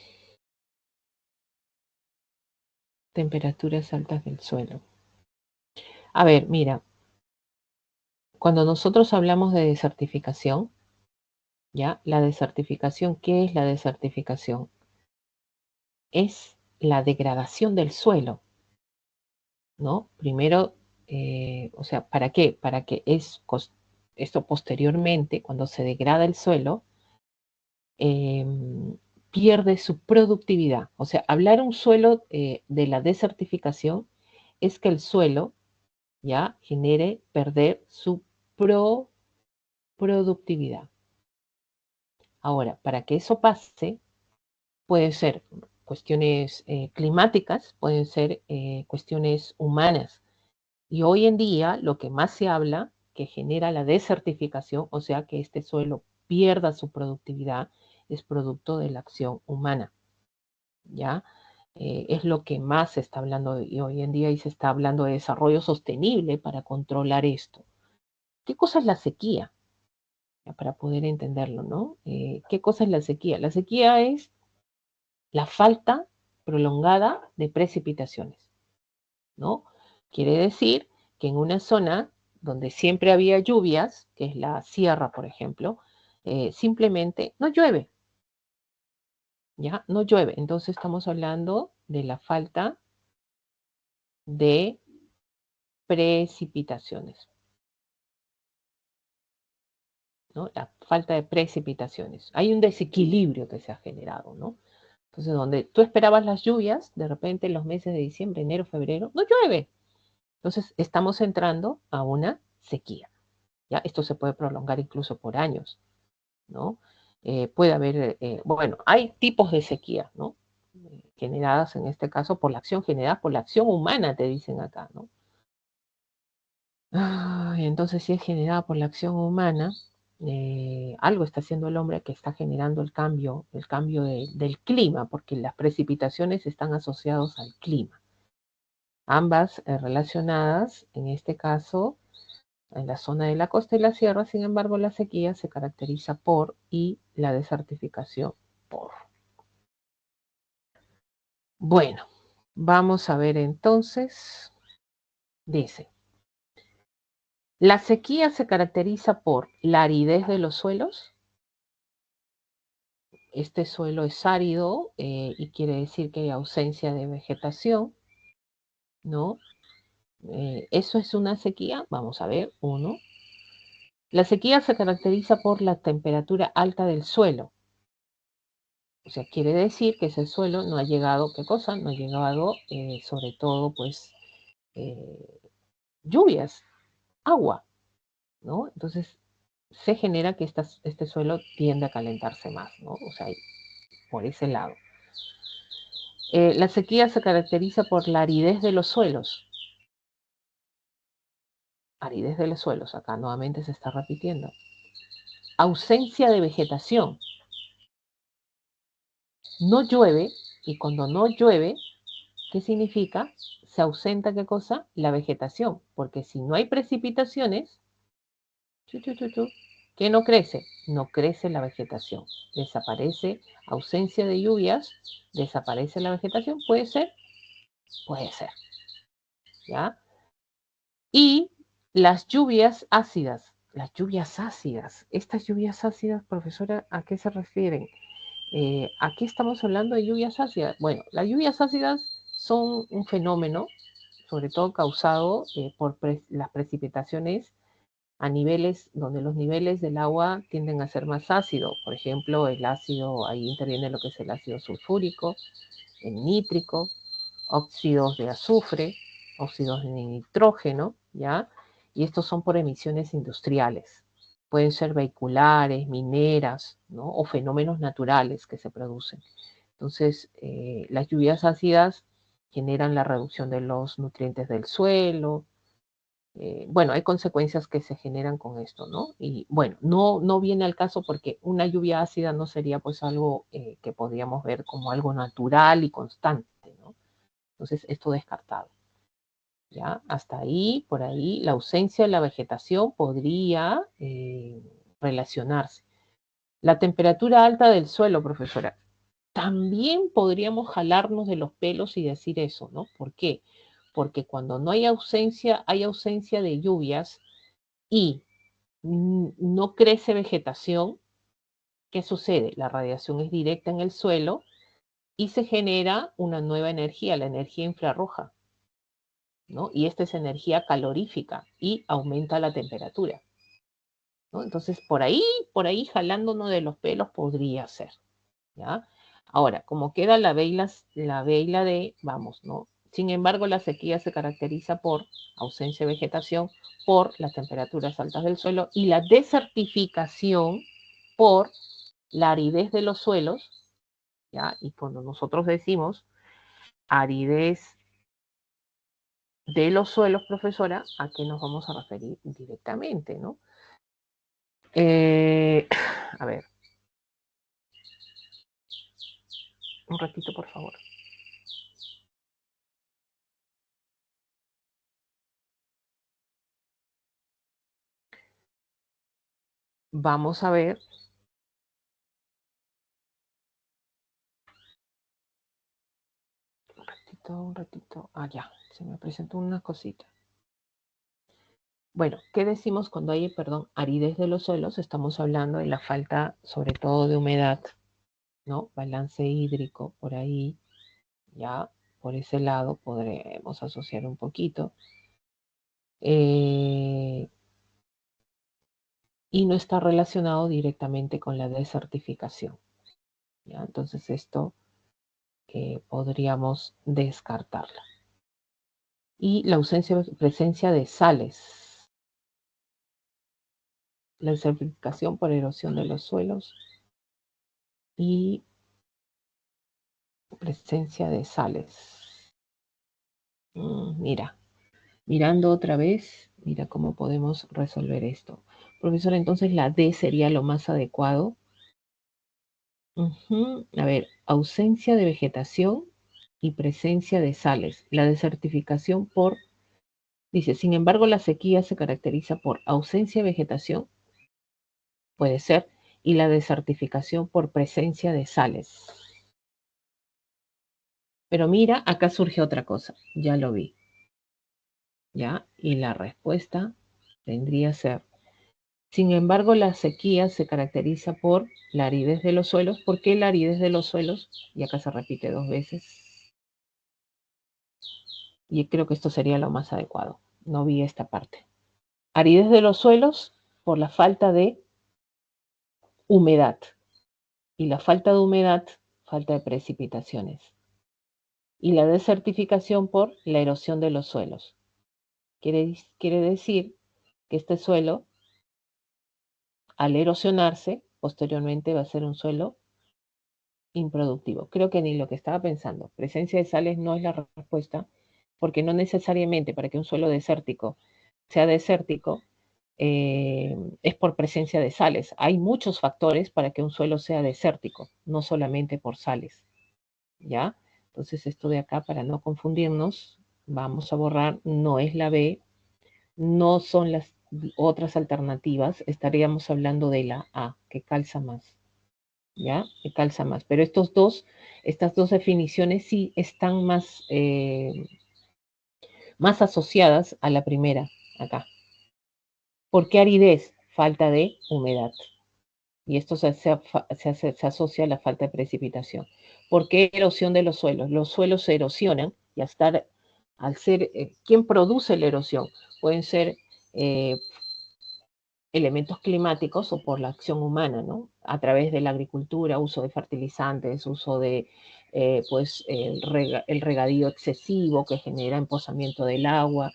Temperaturas altas del suelo. A ver, mira, cuando nosotros hablamos de desertificación, ¿ya? La desertificación, ¿qué es la desertificación? Es la degradación del suelo, ¿no? Primero, o sea, ¿para qué? Para que esto posteriormente, cuando se degrada el suelo, pierde su productividad. O sea, hablar un suelo de la desertificación es que el suelo ya genere perder su productividad. Ahora, para que eso pase, puede ser cuestiones climáticas, pueden ser cuestiones humanas. Y hoy en día lo que más se habla que genera la desertificación, o sea, que este suelo pierda su productividad, es producto de la acción humana. ¿Ya? Es lo que más se está hablando y hoy en día y se está hablando de desarrollo sostenible para controlar esto. ¿Qué cosa es la sequía? Ya, para poder entenderlo, ¿no? ¿Qué cosa es la sequía? La sequía es la falta prolongada de precipitaciones, ¿no? Quiere decir que en una zona donde siempre había lluvias, que es la sierra, por ejemplo, simplemente no llueve, ¿ya? No llueve. Entonces estamos hablando de la falta de precipitaciones, ¿no? La falta de precipitaciones. Hay un desequilibrio que se ha generado, ¿no? Entonces, donde tú esperabas las lluvias, de repente en los meses de diciembre, enero, febrero, no llueve. Entonces, estamos entrando a una sequía. ¿Ya? Esto se puede prolongar incluso por años, ¿no? Puede haber, bueno, hay tipos de sequía, ¿no? Generadas en este caso por la acción, generada por la acción humana, te dicen acá, ¿no? Entonces, si es generada por la acción humana, algo está haciendo el hombre que está generando el cambio del clima, porque las precipitaciones están asociadas al clima. Ambas relacionadas, en este caso, en la zona de la costa y la sierra, sin embargo, la sequía se caracteriza por y la desertificación por. Bueno, vamos a ver entonces, dice, la sequía se caracteriza por la aridez de los suelos. Este suelo es árido y quiere decir que hay ausencia de vegetación, ¿no? ¿Eso es una sequía? Vamos a ver, 1. La sequía se caracteriza por la temperatura alta del suelo. O sea, quiere decir que ese suelo no ha llegado, ¿qué cosa? No ha llegado, sobre todo, pues, lluvias, agua, ¿no? Entonces, se genera que este suelo tiende a calentarse más, ¿no? O sea, por ese lado. La sequía se caracteriza por la aridez de los suelos. Aridez de los suelos, acá nuevamente se está repitiendo. Ausencia de vegetación. No llueve, y cuando no llueve, ¿qué significa? Se ausenta, ¿qué cosa? La vegetación, porque si no hay precipitaciones, ¿qué no crece? No crece la vegetación. Desaparece, ausencia de lluvias, desaparece la vegetación, ¿puede ser? Puede ser, ¿ya? Y las lluvias ácidas. Las lluvias ácidas. Estas lluvias ácidas, profesora, ¿a qué se refieren? Aquí estamos hablando de lluvias ácidas. Bueno, las lluvias ácidas son un fenómeno sobre todo causado por las precipitaciones a niveles donde los niveles del agua tienden a ser más ácidos. Por ejemplo, el ácido, ahí interviene lo que es el ácido sulfúrico, el nítrico, óxidos de azufre, óxidos de nitrógeno, ¿ya? Y estos son por emisiones industriales. Pueden ser vehiculares, mineras, ¿no? O fenómenos naturales que se producen. Entonces, las lluvias ácidas generan la reducción de los nutrientes del suelo. Bueno, hay consecuencias que se generan con esto, ¿no? Y bueno, no viene al caso porque una lluvia ácida no sería pues algo que podríamos ver como algo natural y constante, ¿no? Entonces, esto descartado. ¿Ya? Hasta ahí, por ahí, la ausencia de la vegetación podría relacionarse. La temperatura alta del suelo, profesora. También podríamos jalarnos de los pelos y decir eso, ¿no? ¿Por qué? Porque cuando no hay ausencia de lluvias y no crece vegetación, ¿qué sucede? La radiación es directa en el suelo y se genera una nueva energía, la energía infrarroja, ¿no? Y esta es energía calorífica y aumenta la temperatura, ¿no? Entonces, por ahí jalándonos de los pelos podría ser, ¿ya? Ahora, como queda la veila de, vamos, ¿no? Sin embargo, la sequía se caracteriza por ausencia de vegetación, por las temperaturas altas del suelo y la desertificación por la aridez de los suelos, ¿ya? Y cuando nosotros decimos aridez de los suelos, profesora, ¿a qué nos vamos a referir directamente, no? A ver. Un ratito, por favor. Vamos a ver. Un ratito. Ah, ya. Se me presentó una cosita. Bueno, ¿qué decimos cuando hay, aridez de los suelos? Estamos hablando de la falta, sobre todo, de humedad, ¿no? Balance hídrico, por ahí, ya, por ese lado podremos asociar un poquito. Y no está relacionado directamente con la desertificación, ¿ya? Entonces esto podríamos descartarla. Y la presencia de sales. La desertificación por erosión de los suelos y presencia de sales. Mira, mirando otra vez, mira cómo podemos resolver esto. Profesor, entonces la D sería lo más adecuado. A ver, ausencia de vegetación y presencia de sales. La desertificación por, dice, sin embargo, la sequía se caracteriza por ausencia de vegetación, puede ser, y la desertificación por presencia de sales. Pero mira, acá surge otra cosa, ya lo vi. ¿Ya? Y la respuesta vendría a ser, sin embargo, la sequía se caracteriza por la aridez de los suelos. ¿Por qué la aridez de los suelos? Y acá se repite 2 veces. Y creo que esto sería lo más adecuado. No vi esta parte. Aridez de los suelos por la falta de humedad. Y la falta de humedad, falta de precipitaciones. Y la desertificación por la erosión de los suelos. Quiere decir que este suelo, al erosionarse, posteriormente va a ser un suelo improductivo. Creo que ni lo que estaba pensando. Presencia de sales no es la respuesta, porque no necesariamente para que un suelo desértico sea desértico, es por presencia de sales. Hay muchos factores para que un suelo sea desértico, no solamente por sales. ¿Ya? Entonces esto de acá, para no confundirnos, vamos a borrar, no es la B, no son las otras alternativas, estaríamos hablando de la A, que calza más, ¿ya? Que calza más. Pero estas dos definiciones sí están más asociadas a la primera, acá. ¿Por qué aridez? Falta de humedad. Y esto se asocia a la falta de precipitación. ¿Por qué erosión de los suelos? Los suelos se erosionan y al ser, ¿quién produce la erosión? Pueden ser elementos climáticos o por la acción humana, ¿no? A través de la agricultura, uso de fertilizantes, uso de pues el regadío excesivo que genera emposamiento del agua,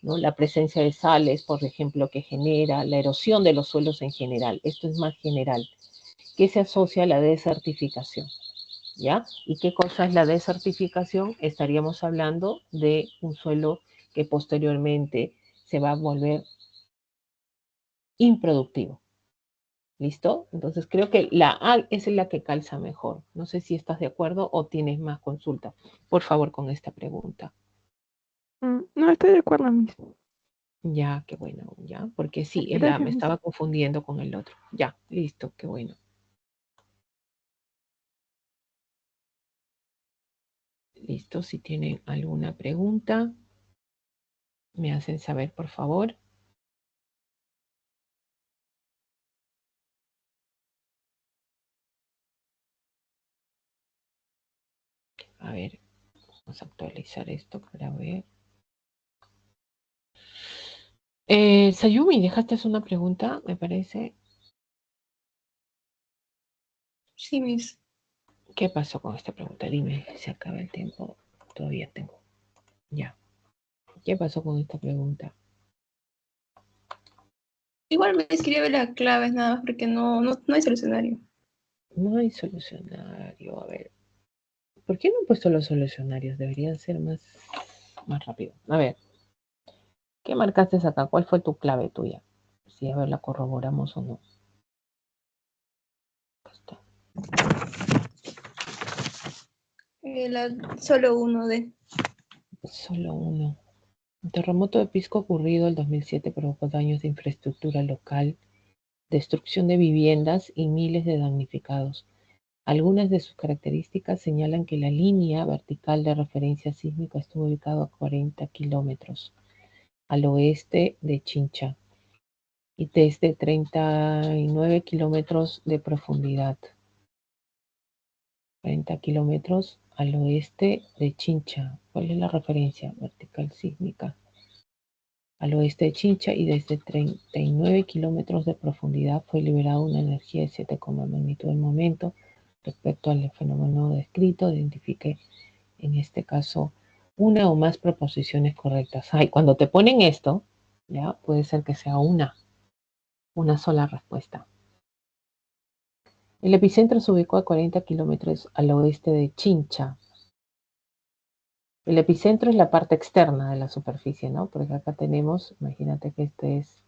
¿no? La presencia de sales, por ejemplo, que genera la erosión de los suelos en general. Esto es más general, que se asocia a la desertificación, ¿ya? ¿Y qué cosa es la desertificación? Estaríamos hablando de un suelo que posteriormente se va a volver improductivo. ¿Listo? Entonces creo que la A es la que calza mejor. No sé si estás de acuerdo o tienes más consulta. Por favor, con esta pregunta. No, estoy de acuerdo, Miss. Ya, qué bueno, ya, porque sí, es Gracias, me Miss. estaba confundiendo con el otro. Ya, listo, qué bueno. Listo, si tienen alguna pregunta, me hacen saber, por favor. A ver, vamos a actualizar esto para ver. Sayumi, dejaste una pregunta, me parece. Sí, Miss. ¿Qué pasó con esta pregunta? Dime, se acaba el tiempo. Todavía tengo. Ya. ¿Qué pasó con esta pregunta? Igual me quería ver las claves nada más porque no hay solucionario. No hay solucionario. A ver. ¿Por qué no han puesto los solucionarios? Deberían ser más rápido. A ver. ¿Qué marcaste acá? ¿Cuál fue tu clave tuya? Si a ver la corroboramos o no. Acá está. Solo uno de. Solo uno. El terremoto de Pisco ocurrido el 2007 provocó daños de infraestructura local, destrucción de viviendas y miles de damnificados. Algunas de sus características señalan que la línea vertical de referencia sísmica estuvo ubicada a 40 kilómetros al oeste de Chincha y desde 39 kilómetros de profundidad. 40 kilómetros al oeste de Chincha. ¿Cuál es la referencia vertical sísmica? Al oeste de Chincha y desde 39 kilómetros de profundidad fue liberada una energía de 7, magnitud del momento. Respecto al fenómeno descrito, identifique en este caso una o más proposiciones correctas. Ay, cuando te ponen esto, ya puede ser que sea una sola respuesta. El epicentro se ubicó a 40 kilómetros al oeste de Chincha. El epicentro es la parte externa de la superficie, ¿no? Porque acá tenemos, imagínate que esta es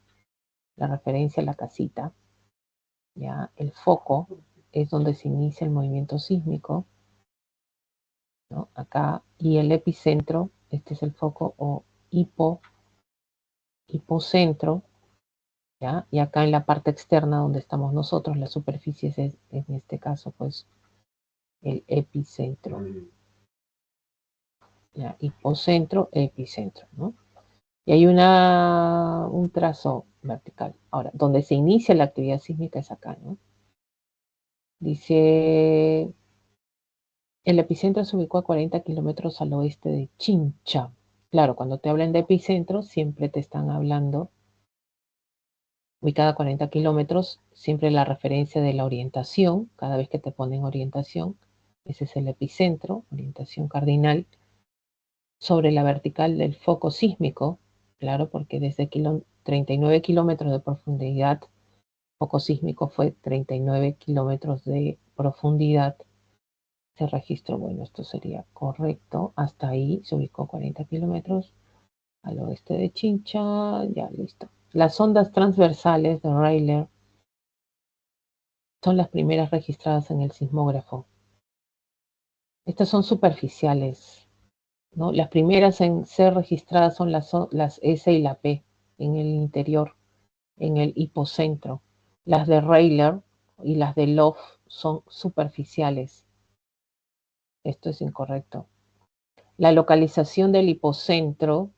la referencia a la casita, ¿ya? El foco es donde se inicia el movimiento sísmico, ¿no? Acá, y el epicentro, este es el foco o hipocentro, ¿ya? Y acá en la parte externa donde estamos nosotros, la superficie es en este caso, pues, el epicentro. ¿Ya? Hipocentro, epicentro, ¿no? Y hay un trazo vertical. Ahora, donde se inicia la actividad sísmica es acá, ¿no? Dice, el epicentro se ubicó a 40 kilómetros al oeste de Chincha. Claro, cuando te hablan de epicentro, siempre te están hablando, ubicada a 40 kilómetros, siempre la referencia de la orientación, cada vez que te ponen orientación, ese es el epicentro, orientación cardinal, sobre la vertical del foco sísmico, claro, porque desde 39 kilómetros de profundidad, foco sísmico fue 39 kilómetros de profundidad, se registró, bueno, esto sería correcto, hasta ahí se ubicó 40 kilómetros al oeste de Chincha, ya listo. Las ondas transversales de Rayleigh son las primeras registradas en el sismógrafo. Estas son superficiales, ¿no? Las primeras en ser registradas son las S y la P en el interior, en el hipocentro. Las de Rayleigh y las de Love son superficiales. Esto es incorrecto. La localización del hipocentro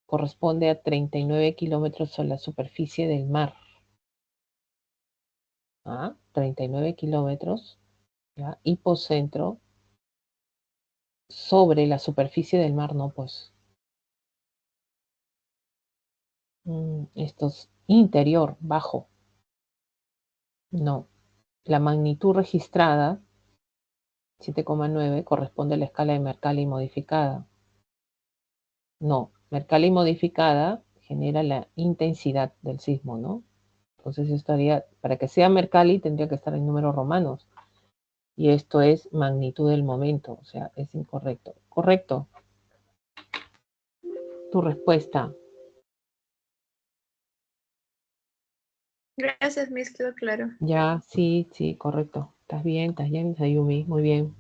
corresponde a 39 kilómetros sobre la superficie del mar. 39 kilómetros, ¿ya? Hipocentro sobre la superficie del mar, no, pues Esto es interior, bajo. No. La magnitud registrada, 7,9, corresponde a la escala de Mercalli modificada. No. Mercalli modificada genera la intensidad del sismo, ¿no? Entonces esto haría, para que sea Mercalli tendría que estar en números romanos. Y esto es magnitud del momento, o sea, es incorrecto. Correcto. Tu respuesta. Gracias, Miss, quedó claro. Ya, sí, correcto. Estás bien, Sayumi, muy bien.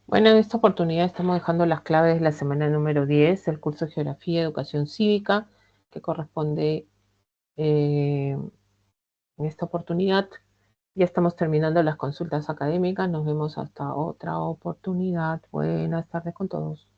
Bueno, en esta oportunidad estamos dejando las claves de la semana número 10 del curso de Geografía y Educación Cívica, que corresponde en esta oportunidad. Ya estamos terminando las consultas académicas. Nos vemos hasta otra oportunidad. Buenas tardes con todos.